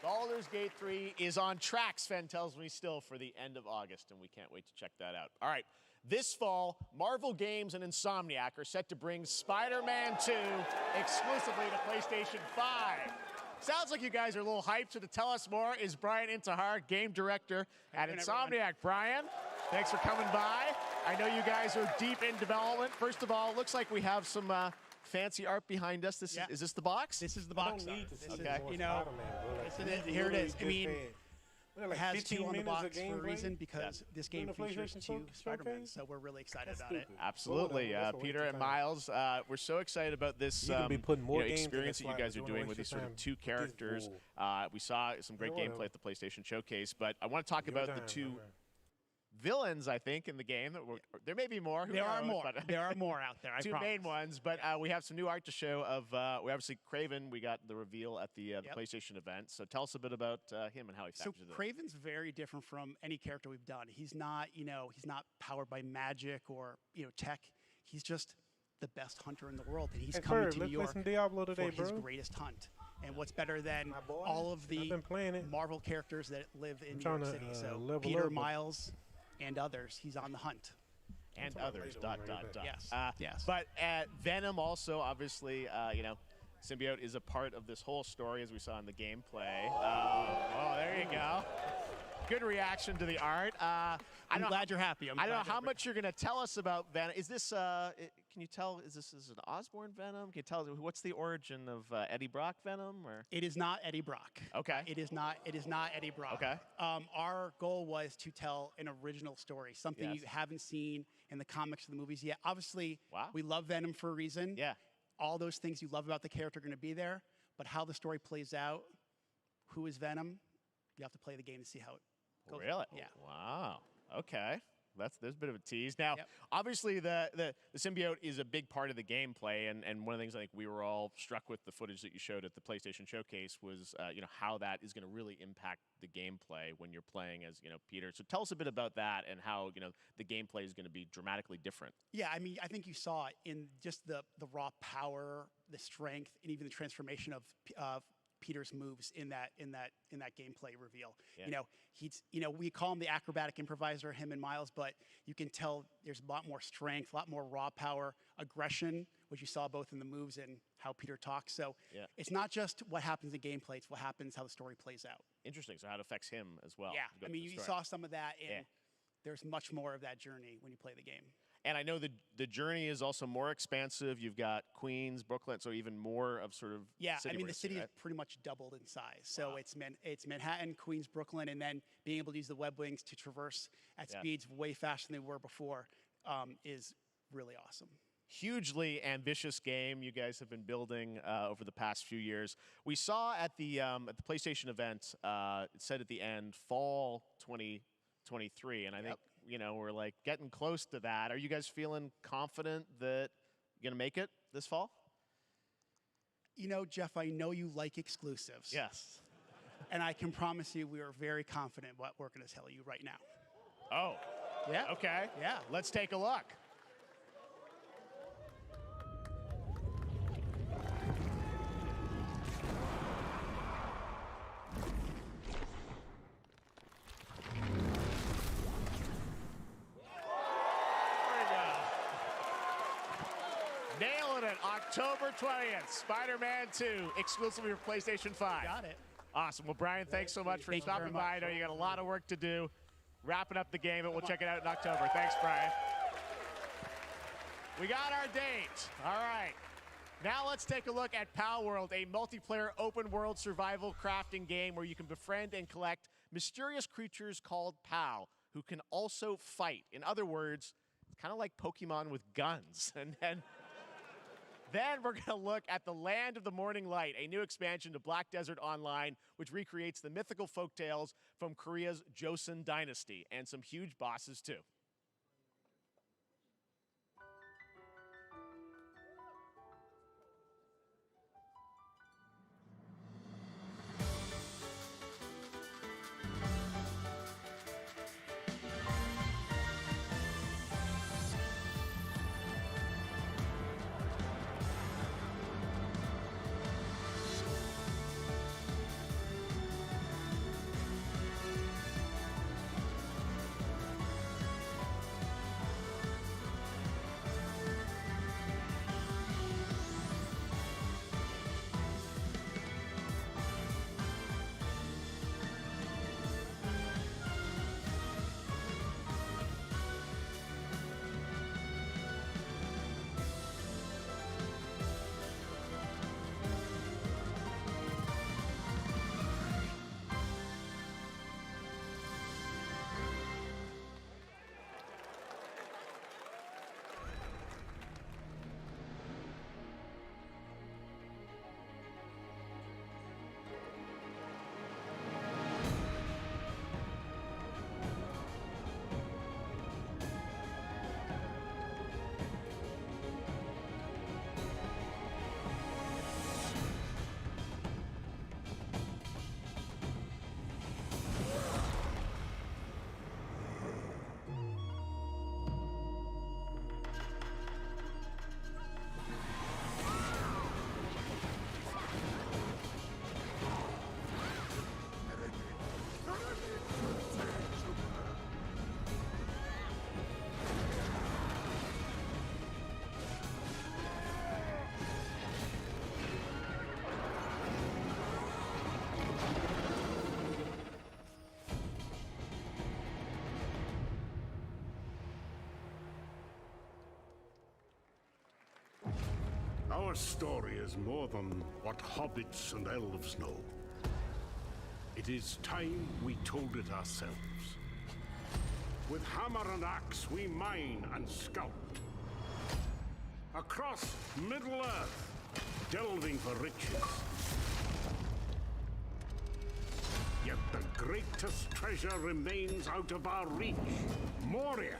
Baldur's Gate 3 is on track, Sven tells me still, for the end of August, and we can't wait to check that out. All right, this fall, Marvel Games and Insomniac are set to bring Spider-Man 2 exclusively to PlayStation 5. Sounds like you guys are a little hyped, so to tell us more is Brian Intihar, game director at Insomniac. Brian, thanks for coming by. I know you guys are deep in development. First of all, it looks like we have some fancy art behind us. This is this the box? This is the box art. This is, you know, Here it is. I mean, Like it has 15 two on the minutes of box for a gameplay? reason because this game During the features PlayStation 2 showcase? Spider-Man, so we're really excited about it. Absolutely. That's a waste Peter of and time. Miles, we're so excited about this You could be putting more games in experience that that you slide. guys are Don't doing waste with your these sort of time. two characters. We saw some great Yeah, gameplay whatever. at the PlayStation Showcase, but I want to talk Your about time, the two my man. villains, I think, in the game. That were, there may be more. Who There are knows, more. but- There are more out there, I two promise. main ones, but we have some new art to show of, we obviously, Craven. We got the reveal at the PlayStation event. So tell us a bit about him and how he So factors in. Craven's very different from any character we've done. He's not, he's not powered by magic or, tech. He's just the best hunter in the world, and he's Hey, coming Ferg, to let's New play York some Diablo today, for his bro. greatest hunt. And what's better than all of the Marvel characters that live in New trying York to, City? So level Peter, up, but- Miles, and others, he's on the hunt. and Talking about others. later when we get back. Yes. Yes. But Venom also, obviously, symbiote is a part of this whole story, as we saw in the gameplay. There you go. Good reaction to the art. I'm glad you're happy. I don't know how much you're going to tell us about Venom. Is this, can you tell, is this an Osborn Venom? Can you tell us, what's the origin of Eddie Brock Venom? Or? It is not Eddie Brock. Okay. It is not Eddie Brock. Okay. Our goal was to tell an original story, something Yes. you haven't seen in the comics or the movies yet. Obviously, Wow. we love Venom for a reason. Yeah. All those things you love about the character are going to be there, but how the story plays out, who is Venom, you have to play the game to see how it goes. Really? Yeah. Wow. Okay. There's a bit of a tease. Now, obviously, the symbiote is a big part of the gameplay, and one of the things I think we were all struck with the footage that you showed at the PlayStation Showcase was, how that is going to really impact the gameplay when you're playing as, Peter. So tell us a bit about that and how, the gameplay is going to be dramatically different. Yeah, I mean, I think you saw it in just the raw power, the strength, and even the transformation of Peter's moves in that gameplay reveal. Yeah. We call him the acrobatic improviser, him and Miles, but you can tell there's a lot more strength, a lot more raw power, aggression, which you saw both in the moves and how Peter talks. So it's not just what happens in gameplay, it's what happens, how the story plays out. Interesting. So how it affects him as well. Yeah, Go I through mean, the you story. saw some of that, and there's much more of that journey when you play the game. And I know the journey is also more expansive. You've got Queens, Brooklyn, so even more of sort of Yeah, city I mean, the racing, city right? is pretty much doubled in size. So it's Manhattan, Queens, Brooklyn, and then being able to use the web wings to traverse at speeds way faster than they were before is really awesome. Hugely ambitious game you guys have been building over the past few years. We saw at the PlayStation event, it said at the end, fall 2023, and I think we're like getting close to that. Are you guys feeling confident that you're gonna make it this fall? Jeff, I know you like exclusives. Yes. And I can promise you we are very confident what we're going to tell you right now. Oh. Yeah. Okay. Yeah. Let's take a look. Nailing it, October 20th, Spider-Man 2, exclusively for PlayStation 5. Got it. Awesome. Well, Brian, thanks so much for Thank you stopping very much. by. I know you got a lot of work to do. Wrapping up the game, but we'll check it out in October. Thanks, Brian. We got our date. All right. Now let's take a look at Pal World, a multiplayer open-world survival crafting game where you can befriend and collect mysterious creatures called Pal, who can also fight. In other words, it's kind of like Pokemon with guns. And then we're going to look at the Land of the Morning Light, a new expansion to Black Desert Online, which recreates the mythical folktales from Korea's Joseon Dynasty, and some huge bosses, too. Our story is more than what hobbits and elves know. It is time we told it ourselves. With hammer and axe, we mine and scout. Across Middle-earth, delving for riches. Yet the greatest treasure remains out of our reach, Moria.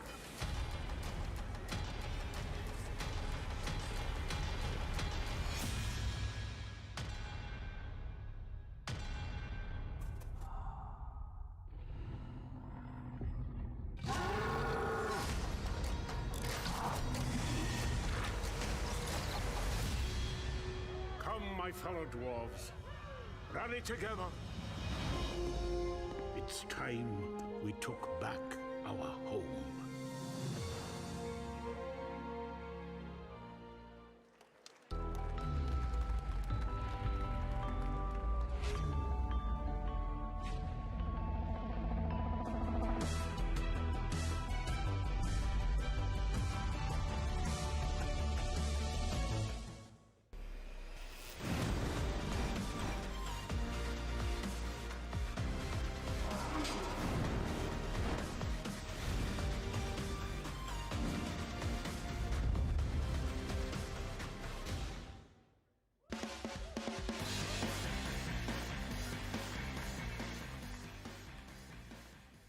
Come, my fellow dwarves, rally together. It's time we took back our home.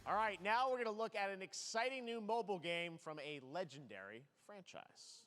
All right, now we're going to look at an exciting new mobile game from a legendary franchise.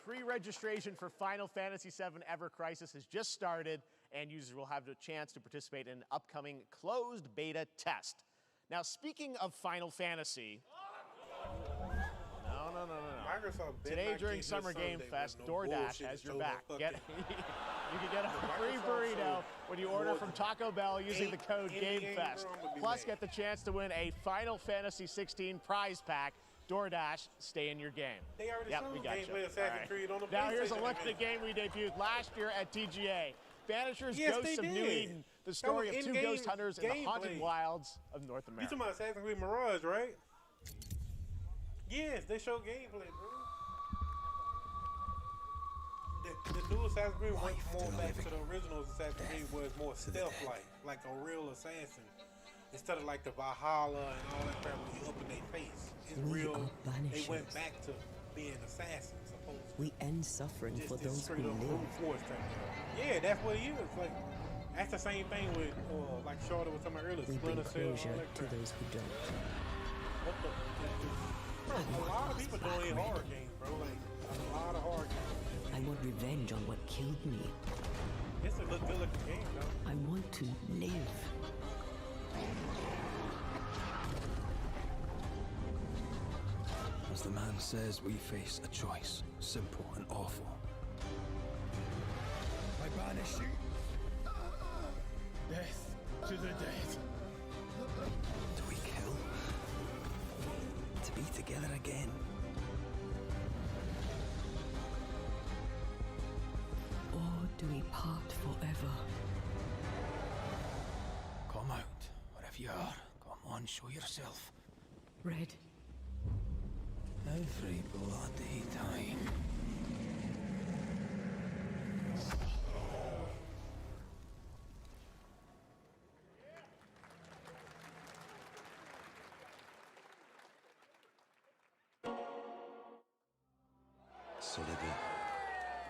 Pre-registration for Final Fantasy VII Ever Crisis has just started, and users will have the chance to participate in an upcoming closed beta test. Now, speaking of Final Fantasy, no. Microsoft Today during Summer Game Fest, DoorDash has your back. You can get a free burrito when you order from Taco Bell using the code GameFest. Plus, get the chance to win a Final Fantasy 16 prize pack. DoorDash, stay in your game. They already Yep, showed we got gameplay you. of Assassin's Creed on the Now here's a PlayStation look at the event. game we debuted last year at TGA. Banishers Yes, Ghosts they of New did. Eden, the That story was of two in-game ghost hunters in the haunted gameplay. wilds of North You America. talking about Assassin's Creed Mirage, right? Yes, they show gameplay, bro. The new Assassin's Creed went more back to the original Assassin's Creed, where it's more stealth-like, like a real assassin, instead of like the Valhalla and all that crap when you up in their face. It's real. They went back to being assassins, supposedly. We end suffering for those who straight up live. brute force type of stuff. Yeah, that's what it is. Like that's the same thing with like Charlotte was talking about earlier. We bring Splinter Cell, all closure that to crap. those who don't. What the? Bro, a lot of people doing horror games, bro. Like a lot of horror games. I want revenge on what killed me. It's a good looking game, though. I want to live. As the man says, we face a choice, simple and awful. I banish you. Death to the dead. Do we kill? To be together again. apart forever. Come out, wherever you are. Come on, show yourself. Red. Every bloody time.それで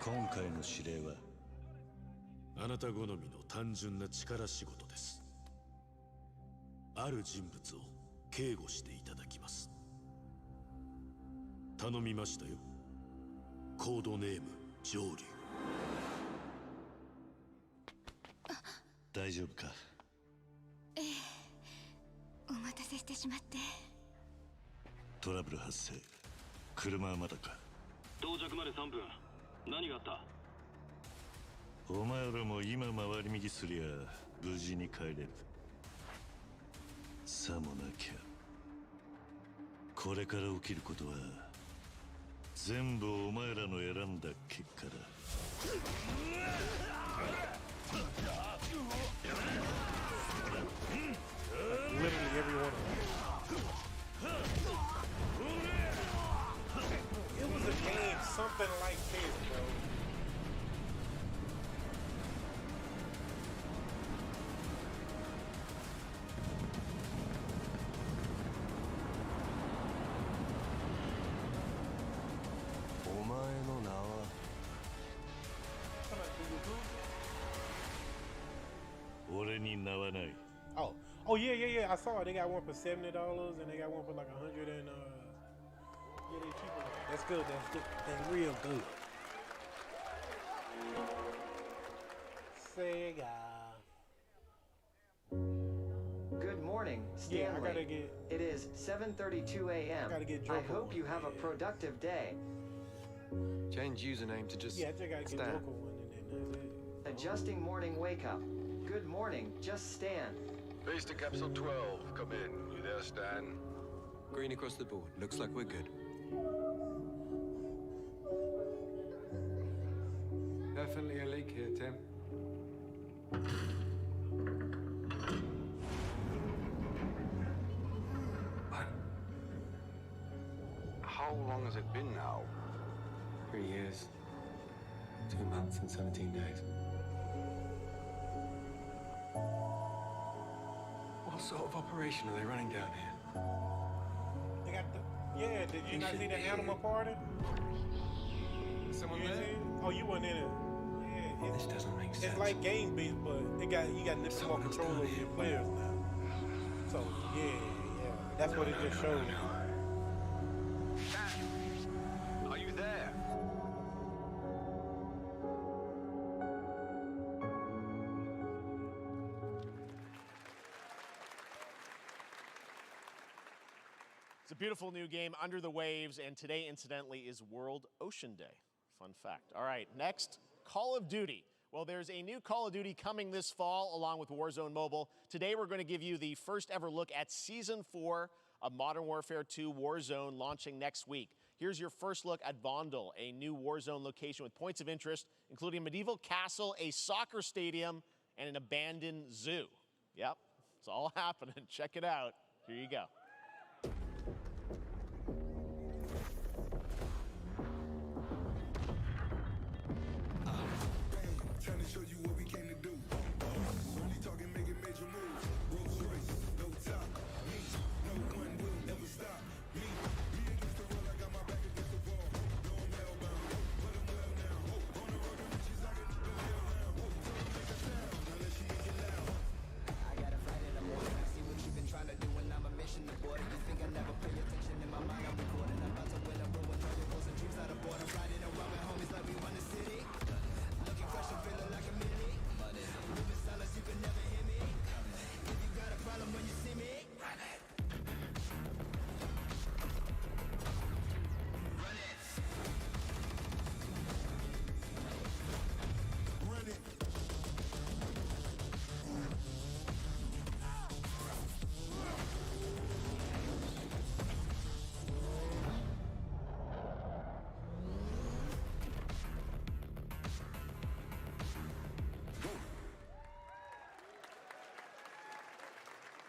今回の指令はあなた好みの単純な力仕事です。ある人物を警護していただきます。頼みましたよ。コードネーム上流。大丈夫か？ええ、お待たせしてしまって。トラブル発生。車はまだか？到着まで3分。何があった？お前らも今回り右すりゃ無事に帰れる。さもなきゃこれから起きることは全部お前らの選んだ結果だ。Literally every one of them. It was a game, something like this, bro. Oh yeah. I saw it. They got one for $70 and they got one for like 100 and yeah, they cheaper. That's good. That's real good. Sega. Good morning, Stanley. Yeah, I gotta get. It is 7:32 a.m. I gotta get. I hope you have a productive day. Change username to just. Yeah, I just gotta get Stan. Joker one and then that's it. Adjusting morning wake up. Good morning, just Stan. Base to Capsule 12. Come in. You there, Stan? Green across the board. Looks like we're good. Definitely a leak here, Tim. How long has it been now? 3 years. 2 months and 17 days. What sort of operation are they running down here? They got the. Yeah, did you not see the animal party? Someone You there? see it? Oh, you weren't in it. Yeah, This doesn't make sense. it's like game based, but you got a little more Someone's control down over here. your players now. So yeah, that's what it just showed. Are you there? It's a beautiful new game, Under the Waves, and today, incidentally, is World Ocean Day. Fun fact. All right, next, Call of Duty. Well, there's a new Call of Duty coming this fall along with Warzone Mobile. Today, we're going to give you the first ever look at Season 4 of Modern Warfare 2 Warzone launching next week. Here's your first look at Vondel, a new Warzone location with points of interest, including a medieval castle, a soccer stadium, and an abandoned zoo. Yep, it's all happening. Check it out. Here you go. Trying to show you what we came to do. Only talking, making major moves. Rolls Royce, no top. Me, no one will ever stop. Me against the wall, I got my back against the wall. No, I'm hellbound. But I'm well now. On the road to riches, I get the hell now. Tell them make a sound, unless she make it loud. I got a fight in the morning. I see what you've been trying to do, and I'm a mission to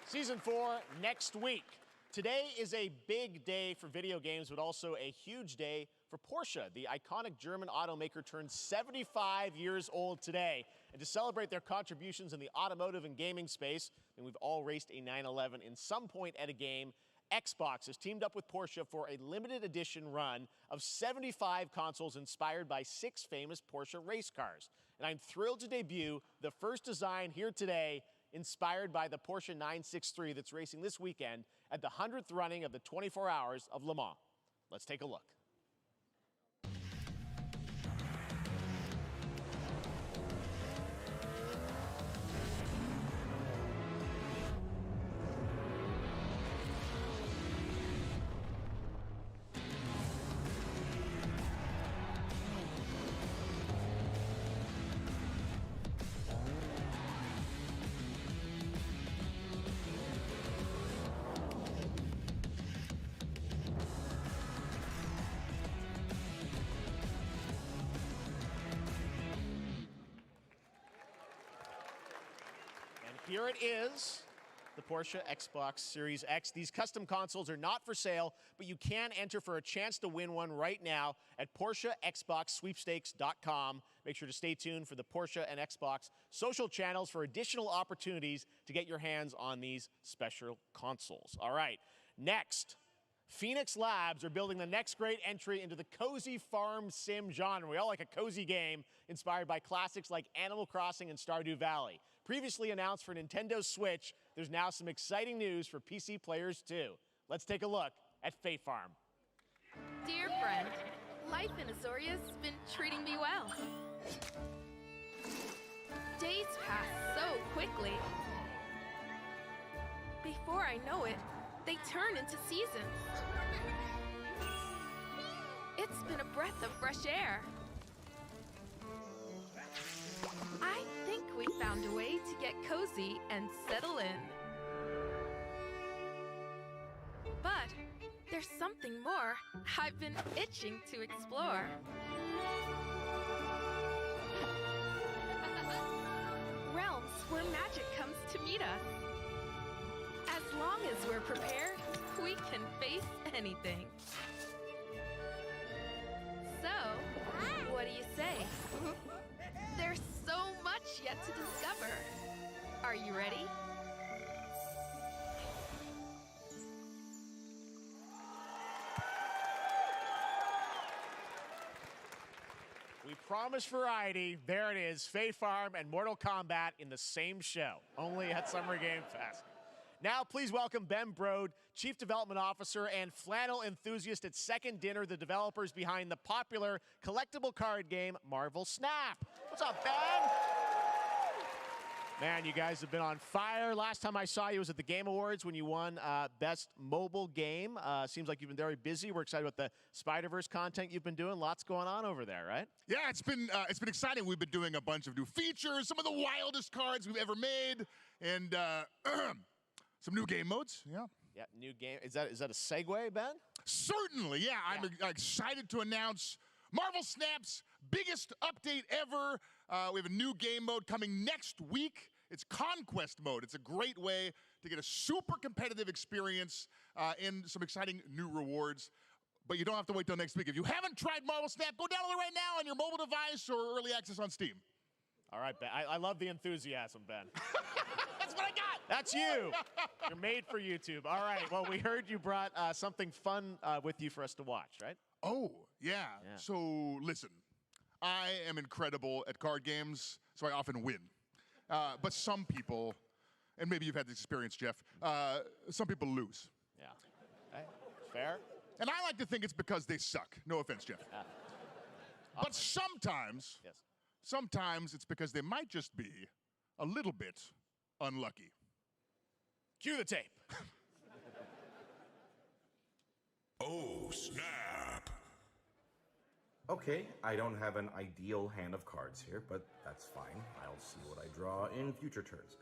Season 4 next week. Today is a big day for video games, but also a huge day for Porsche. The iconic German automaker turns 75 years old today. And to celebrate their contributions in the automotive and gaming space, and we've all raced a 911 in some point at a game, Xbox has teamed up with Porsche for a limited edition run of 75 consoles inspired by 6 famous Porsche race cars. And I'm thrilled to debut the first design here today, inspired by the Porsche 963 that's racing this weekend at the 100th running of the 24 Hours of Le Mans. Let's take a look. Here it is, the Porsche Xbox Series X. These custom consoles are not for sale, but you can enter for a chance to win one right now at PorscheXboxSweepstakes.com. Make sure to stay tuned for the Porsche and Xbox social channels for additional opportunities to get your hands on these special consoles. All right, next. Phoenix Labs are building the next great entry into the cozy farm sim genre. We all like a cozy game inspired by classics like Animal Crossing and Stardew Valley. Previously announced for Nintendo Switch, there's now some exciting news for PC players too. Let's take a look at Fae Farm. Dear friend, life in Azoria's been treating me well. Days pass so quickly. Before I know it, they turn into seasons. It's been a breath of fresh air. I think we found a way to get cozy and settle in. But there's something more I've been itching to explore. Realms where magic comes to meet us. As long as we're prepared, we can face anything. So, what do you say? There's so much yet to discover. Are you ready? We promised variety. There it is, Fae Farm and Mortal Kombat in the same show, only at Summer Game Fest. Now, please welcome Ben Brode, Chief Development Officer and flannel enthusiast at Second Dinner, the developers behind the popular collectible card game, Marvel Snap. What's up, Ben? Man, you guys have been on fire. Last time I saw you was at the Game Awards when you won Best Mobile Game. Seems like you've been very busy. We're excited about the Spider-Verse content you've been doing. Lots going on over there, right? Yeah, it's been exciting. We've been doing a bunch of new features, some of the wildest cards we've ever made, and some new game modes, yeah. Yeah, new game. Is that a segue, Ben? Certainly, yeah. I'm excited to announce Marvel Snap's biggest update ever. We have a new game mode coming next week. It's Conquest mode. It's a great way to get a super competitive experience and some exciting new rewards. But you don't have to wait till next week. If you haven't tried Marvel Snap, go download it right now on your mobile device or early access on Steam. All right, Ben. I love the enthusiasm, Ben. That's what I got. That's you. You're made for YouTube. All right. Well, we heard you brought something fun with you for us to watch, right? Oh, yeah. So, listen. I am incredible at card games, so I often win. But some people, and maybe you've had this experience, Jeff, some people lose. Yeah. Okay. Fair. And I like to think it's because they suck. No offense, Jeff. But sometimes, sometimes it's because they might just be a little bit unlucky. Cue the tape. Oh, snap. Okay, I don't have an ideal hand of cards here, but that's fine. I'll see what I draw in future turns.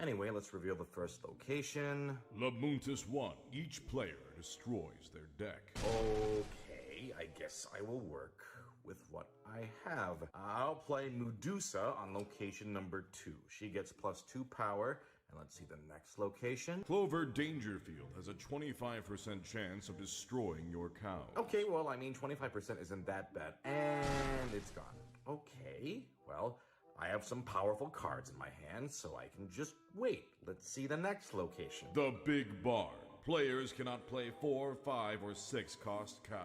Anyway, let's reveal the first location. Lamuntis 1. Each player destroys their deck. Okay, I guess I will work with what I have. I'll play Medusa on location number 2. She gets +2 power And let's see the next location. Clover Dangerfield has a 25% chance of destroying your cow. Okay, well, I mean, 25% isn't that bad. And it's gone. Okay, well, I have some powerful cards in my hand, so I can just wait. Let's see the next location. The Big Barn. Players cannot play 4, 5, or 6 cost cows.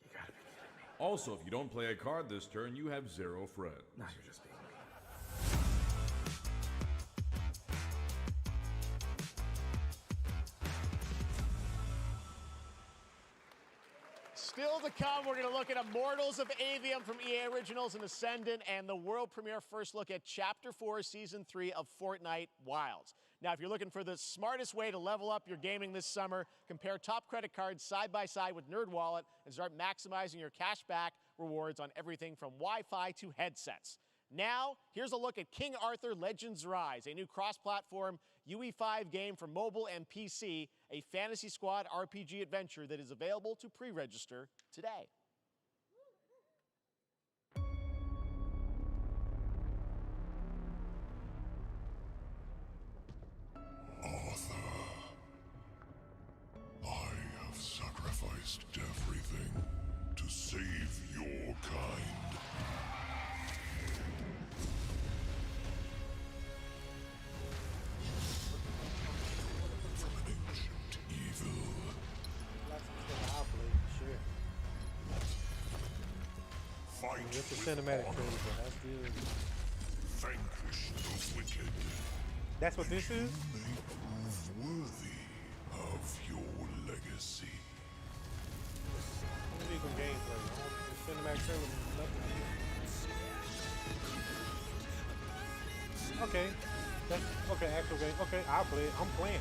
You gotta be kidding me. Also, if you don't play a card this turn, you have 0 friends. Now you're just being mean. Still to come, we're going to look at Immortals of Avium from EA Originals and Ascendant, and the world premiere first look at Chapter 4, Season 3 of Fortnite Wilds. Now, if you're looking for the smartest way to level up your gaming this summer, compare top credit cards side by side with NerdWallet and start maximizing your cashback rewards on everything from Wi-Fi to headsets. Now, here's a look at King Arthur Legends Rise, a new cross-platform UE5 game for mobile and PC, a Fantasy Squad RPG adventure that is available to pre-register today. Arthur, I have sacrificed everything to save your kind. From an ancient evil. Fight It's a with cinematic honor. trailer, but that's good. Vanquish the wicked. That's what this is? You may prove worthy of your legacy. Let me see some gameplay. The cinematic trailer was nothing. Okay. That's okay, actual game. Okay, I'll play it. I'm playing it.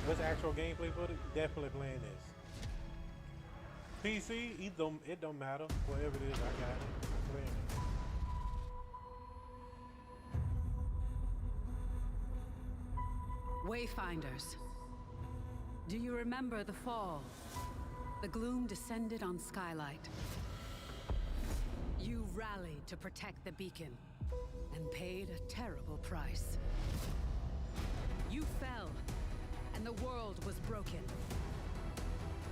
What's the actual gameplay for it? Definitely playing this. PC, it don't matter. Whatever it is, I got it. I'm playing it. Wayfinders, do you remember the fall? The gloom descended on Skylight. You rallied to protect the beacon and paid a terrible price. You fell, and the world was broken.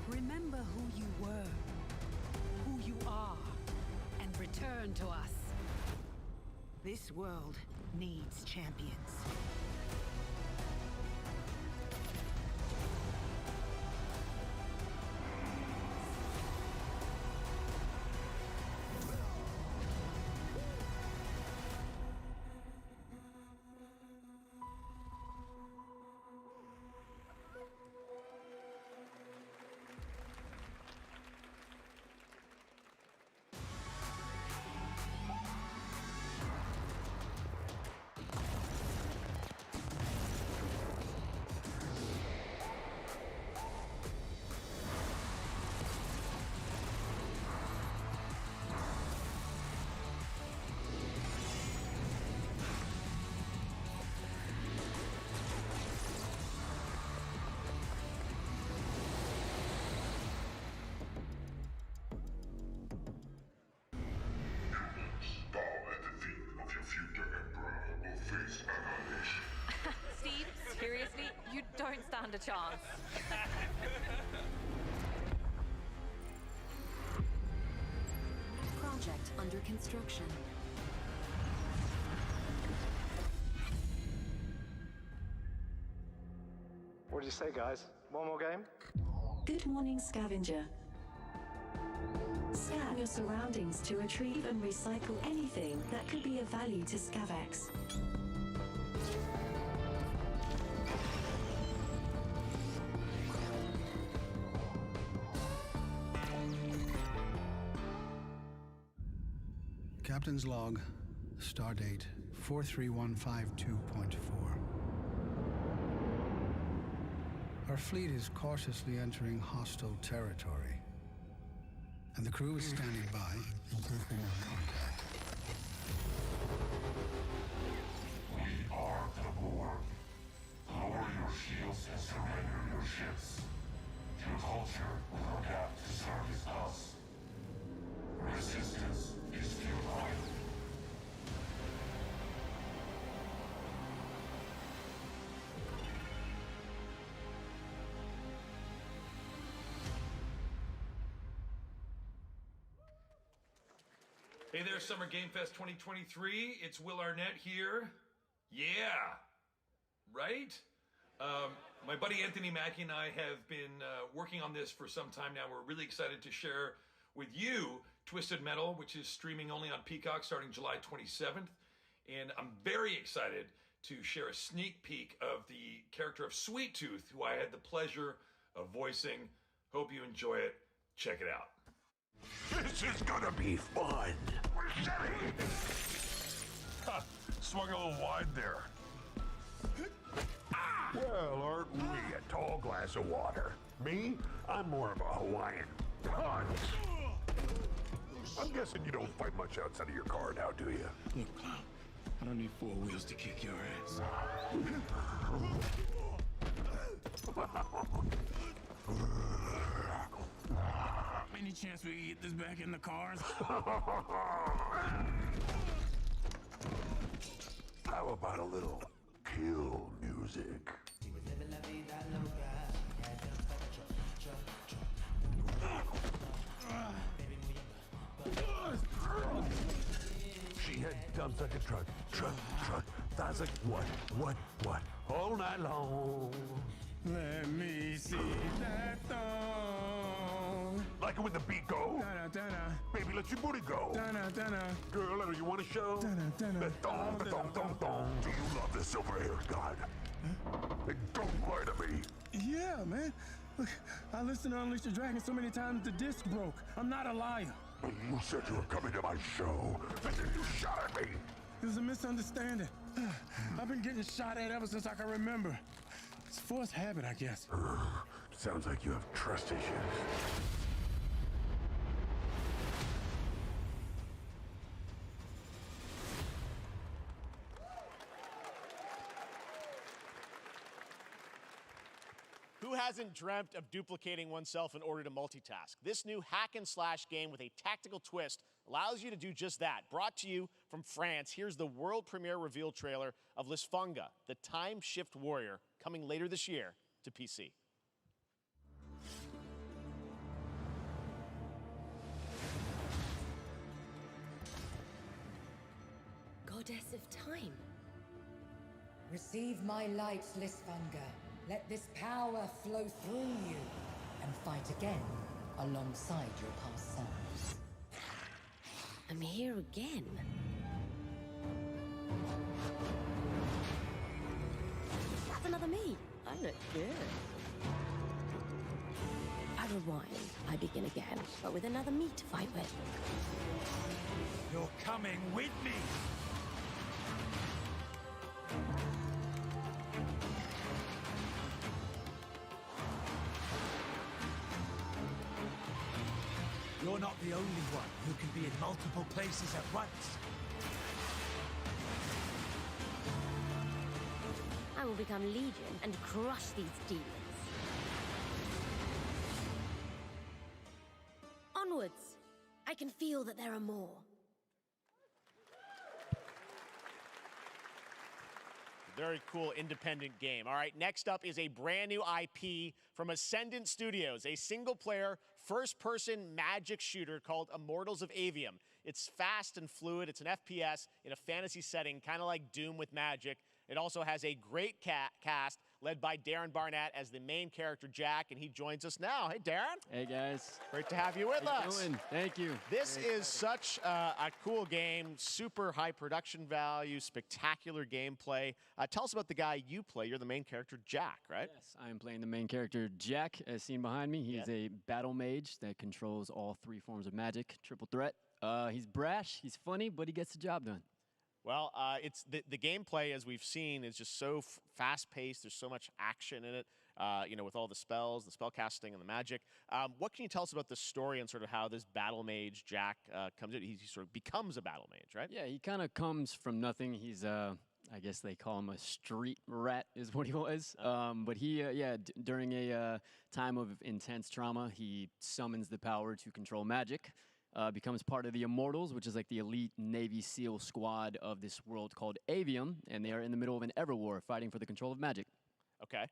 Remember who you were, who you are, and return to us. This world needs champions. Steve, seriously, you don't stand a chance. Project under construction. What did you say, guys? One more game? Good morning, scavenger. Scan your surroundings to retrieve and recycle anything that could be of value to Scavex. Captain's log, stardate 43152.4. Our fleet is cautiously entering hostile territory, and the crew is standing by in case they make contact. We are the Borg. Lower your shields and surrender your ships. Your culture will adapt to service us. Resistance is futile. Hey there, Summer Game Fest 2023. It's Will Arnett here. Yeah, right? My buddy Anthony Mackie and I have been working on this for some time now. We're really excited to share with you Twisted Metal, which is streaming only on Peacock starting July 27th. And I'm very excited to share a sneak peek of the character of Sweet Tooth, who I had the pleasure of voicing. Hope you enjoy it. Check it out. This is gonna be fun. We're setting. Swung a little wide there. Well, aren't we a tall glass of water? Me? I'm more of a Hawaiian punch. I'm guessing you don't fight much outside of your car now, do you? Look, clown, I don't need 4 wheels to kick your ass. Any chance we can get this back in the cars? How about a little kill music? She had dumps like a truck. That's like what? All night long. Let me see that thong. Like it when the beat go? Da-da-da-da. Baby, let your booty go. Da-da-da-da. Girl, I know you want to show. Da-da-da-da. The thong. Do you love the silver-haired god? Then don't lie to me. Yeah, man. Look, I listened to Unleash the Dragon so many times the disc broke. I'm not a liar. But you said you were coming to my show, and then you shot at me. It was a misunderstanding. I've been getting shot at ever since I can remember. It's forced habit, I guess. Sounds like you have trust issues. Who hasn't dreamt of duplicating oneself in order to multitask? This new hack and slash game with a tactical twist allows you to do just that. Brought to you from France, here's the world premiere reveal trailer of Lisfunga, the time shift warrior, coming later this year to PC. Goddess of time. Receive my light, Lisfunga. Let this power flow through you and fight again alongside your past selves. I'm here again. That's another me. I look good. I rewind. I begin again, but with another me to fight with. You're coming with me. You're not the only one who can be in multiple places at once. I will become Legion and crush these demons. Onwards! I can feel that there are more. Very cool independent game. All right, next up is a brand new IP from Ascendant Studios, a single-player, first-person magic shooter called Immortals of Avium. It's fast and fluid. It's an FPS in a fantasy setting, kind of like Doom with magic. It also has a great cast led by Darren Barnett as the main character, Jack, and he joins us now. Hey, Darren. Hey, guys. Great to have you with How you us. doing? Thank you. This is such a cool game, super high production value, spectacular gameplay. Tell us about the guy you play. You're the main character, Jack, right? Yes, I am playing the main character, Jack, as seen behind me. He's a battle mage that controls all 3 forms of magic, triple threat. He's brash, he's funny, but he gets the job done. Well, it's the gameplay, as we've seen, is just so fast-paced. There's so much action in it, you know, with all the spells, the spell casting, and the magic. What can you tell us about the story and sort of how this battle mage, Jack, comes in? He sort of becomes a battle mage, right? Yeah, he kind of comes from nothing. He's, I guess they call him a street rat is what he was. But he, during a time of intense trauma, he summons the power to control magic. Becomes part of the Immortals, which is like the elite Navy SEAL squad of this world called Avium, and they are in the middle of an ever war fighting for the control of magic. Okay.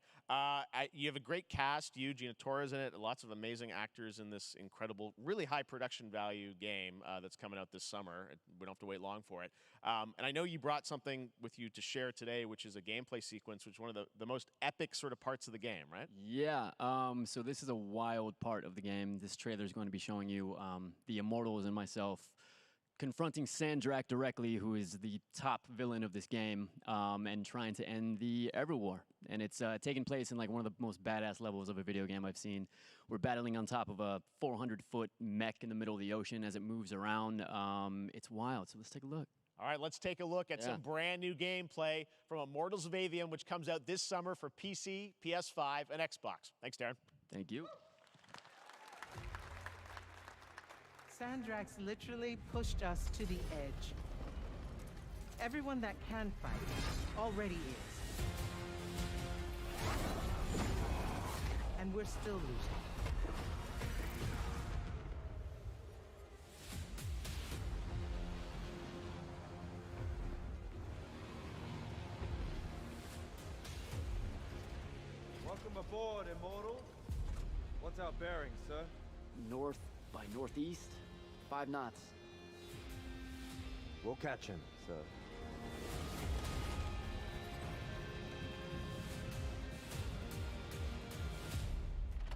You have a great cast. You, Gina Torres in it. Lots of amazing actors in this incredible, really high production value game that's coming out this summer. We don't have to wait long for it. And I know you brought something with you to share today, which is a gameplay sequence, which is one of the most epic sort of parts of the game, right? Yeah, so this is a wild part of the game. This trailer is going to be showing you the Immortals and myself confronting Sandrak directly, who is the top villain of this game, and trying to end the Everwar. And it's taking place in like one of the most badass levels of a video game I've seen. We're battling on top of a 400-foot mech in the middle of the ocean as it moves around. It's wild, so let's take a look. All right, let's take a look at some brand new gameplay from Immortals of Avium, which comes out this summer for PC, PS5, and Xbox. Thanks, Darren. Thank you. Sandrax literally pushed us to the edge. Everyone that can fight already is. And we're still losing. Welcome aboard, Immortal. What's our bearing, sir? North by northeast, 5 knots. We'll catch him, sir.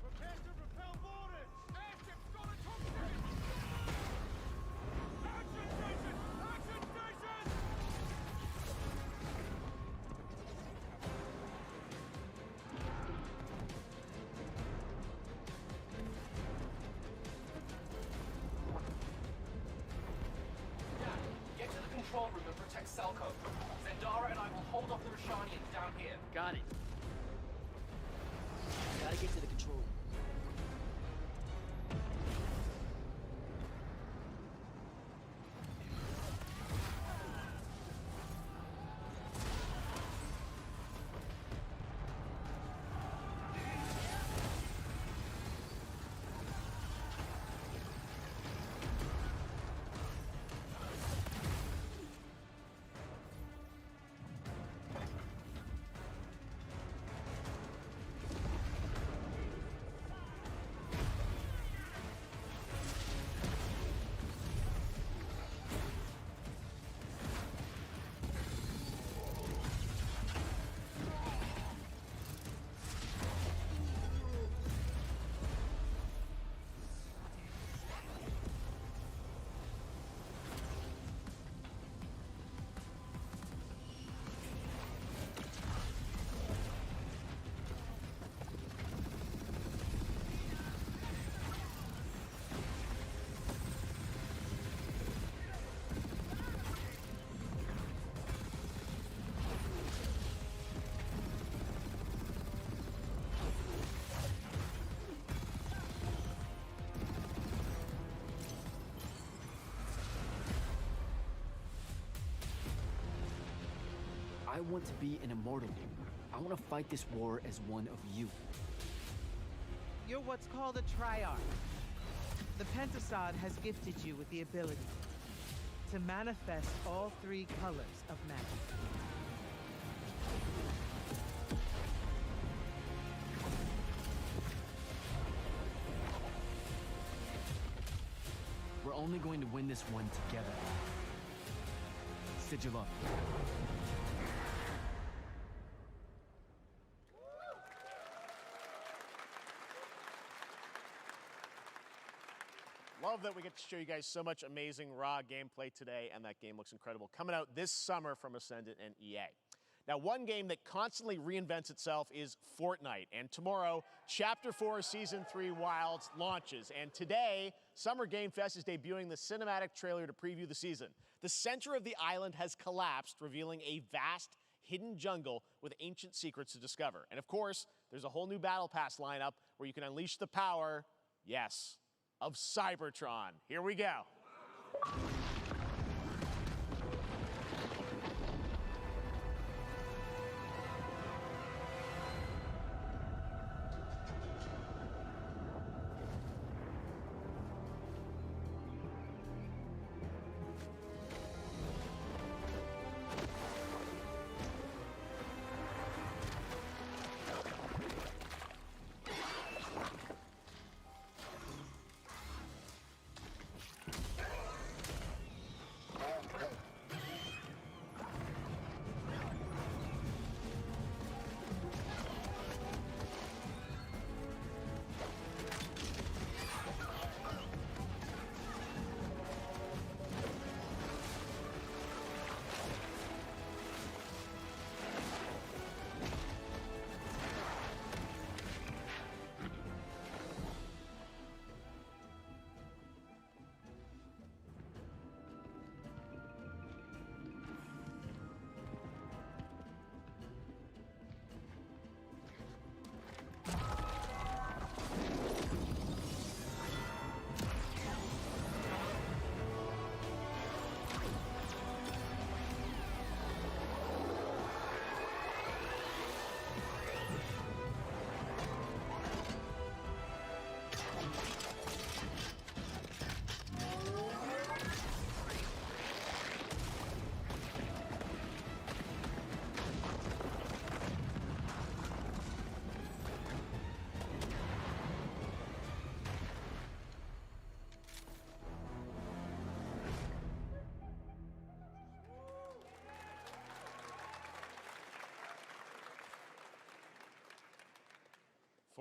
Prepare to repel boarders! Airships got a cockpit! Action station! Action station! Get to the control room and protect Selco. Zendara and I will hold off the Rashanians down here. Got it. Gotta get to the control room. I want to be an immortal. I want to fight this war as one of you. You're what's called a Triarch. The Pentasod has gifted you with the ability to manifest all 3 colors of magic. We're only going to win this one together. Sigil up. Love that we get to show you guys so much amazing raw gameplay today, and that game looks incredible. Coming out this summer from Ascendant and EA. Now, one game that constantly reinvents itself is Fortnite, and tomorrow, Chapter 4 Season 3 Wilds launches, and today, Summer Game Fest is debuting the cinematic trailer to preview the season. The center of the island has collapsed, revealing a vast, hidden jungle with ancient secrets to discover. And of course, there's a whole new Battle Pass lineup where you can unleash the power, yes, of Cybertron. Here we go.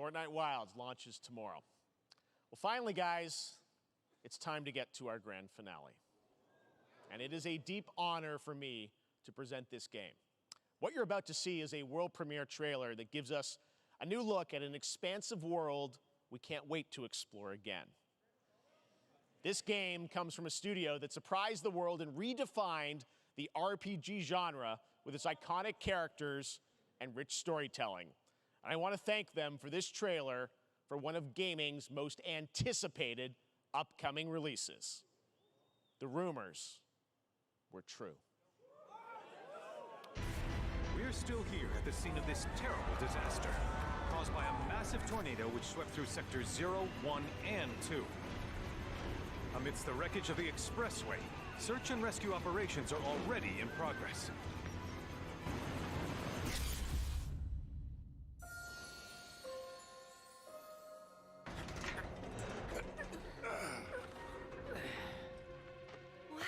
Fortnite Wilds launches tomorrow. Well, finally, guys, it's time to get to our grand finale. And it is a deep honor for me to present this game. What you're about to see is a world premiere trailer that gives us a new look at an expansive world we can't wait to explore again. This game comes from a studio that surprised the world and redefined the RPG genre with its iconic characters and rich storytelling. And I want to thank them for this trailer for one of gaming's most anticipated upcoming releases. The rumors were true. We're still here at the scene of this terrible disaster, caused by a massive tornado which swept through sectors 0, 1, and 2. Amidst the wreckage of the expressway, search and rescue operations are already in progress. Wow.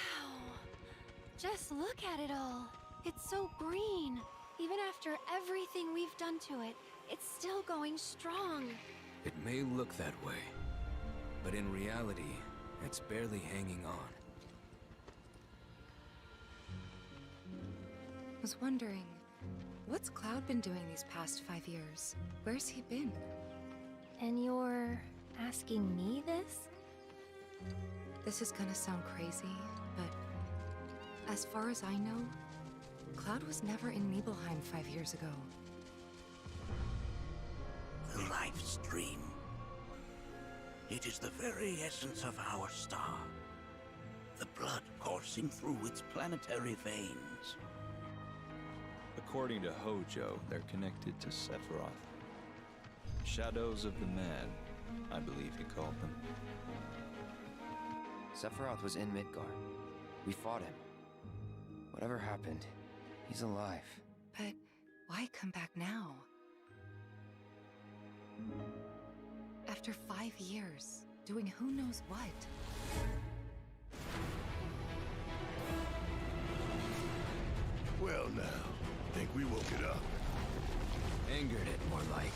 Just look at it all. It's so green. Even after everything we've done to it, it's still going strong. It may look that way, but in reality, it's barely hanging on. I was wondering, what's Cloud been doing these past 5 years? Where's he been? And you're asking me this? This is gonna sound crazy, but as far as I know, Cloud was never in Nibelheim 5 years ago. The life stream. It is the very essence of our star. The blood coursing through its planetary veins. According to Hojo, they're connected to Sephiroth. Shadows of the Man, I believe he called them. Sephiroth was in Midgard. We fought him. Whatever happened, he's alive. But why come back now? After 5 years, doing who knows what. Well now, think we woke it up. Angered it, more like.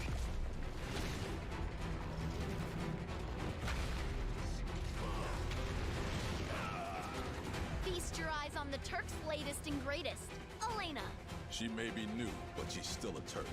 Feast your eyes on the Turk's latest and greatest, Elena. She may be new, but she's still a Turk.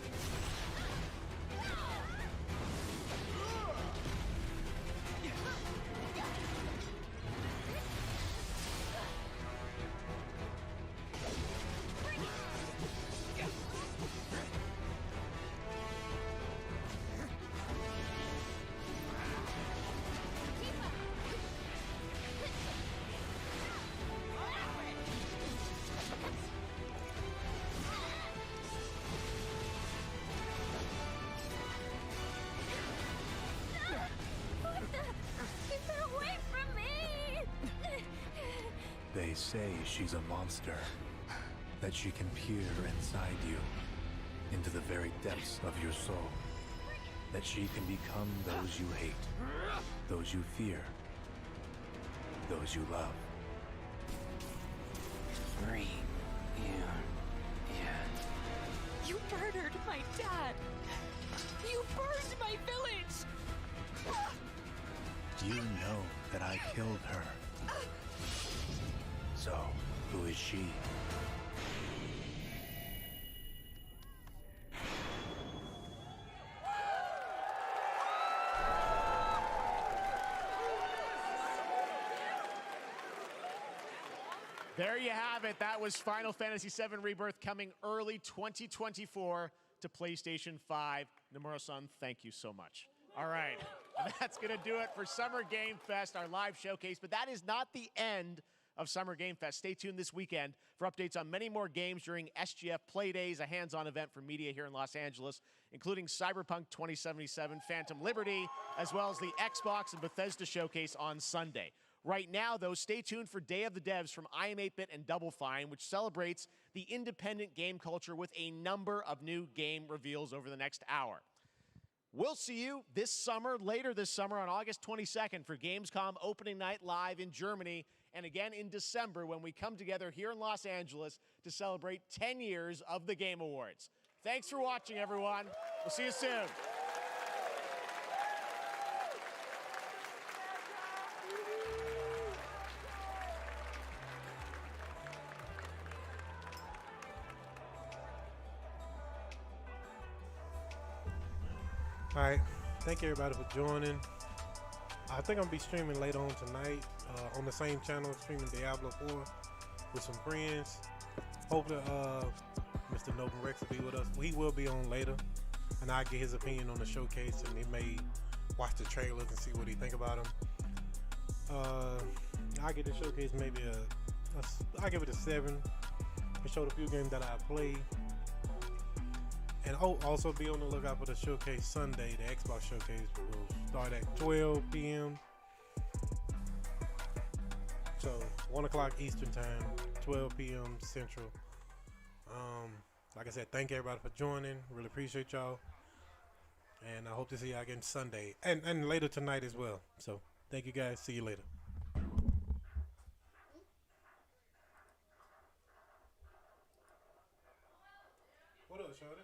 They say she's a monster, that she can peer inside you, into the very depths of your soul, that she can become those you hate, those you fear, those you love. Green. You murdered my dad. You burned my village. You know that I killed her. So, who is she? There you have it. That was Final Fantasy VII Rebirth coming early 2024 to PlayStation 5. Nomura-san, thank you so much. All right, that's going to do it for Summer Game Fest, our live showcase. But that is not the end of Summer Game Fest. Stay tuned this weekend for updates on many more games during SGF Play Days, a hands-on event for media here in Los Angeles, including Cyberpunk 2077, Phantom Liberty, as well as the Xbox and Bethesda showcase on Sunday. Right now, though, stay tuned for Day of the Devs from I Am 8-Bit and Double Fine, which celebrates the independent game culture with a number of new game reveals over the next hour. We'll see you this summer, later this summer on August 22nd for Gamescom Opening Night Live in Germany, and again in December when we come together here in Los Angeles to celebrate 10 years of the Game Awards. Thanks for watching, everyone. We'll see you soon. Alright, thank you everybody for joining. I think I'm gonna be streaming later on tonight on the same channel, streaming Diablo 4 with some friends. Hopefully Mr. Noble Rex will be with us. He will be on later, and I'll get his opinion on the showcase, and he may watch the trailers and see what he think about them. I'll get the showcase maybe I'll give it a 7. It showed a few games that I played. And also be on the lookout for the showcase Sunday. The Xbox showcase will start at 12 p.m. So 1 o'clock Eastern time, 12 p.m. Central. Like I said, thank everybody for joining. Really appreciate y'all. And I hope to see y'all again Sunday and later tonight as well. So thank you guys. See you later. What else, Shorty?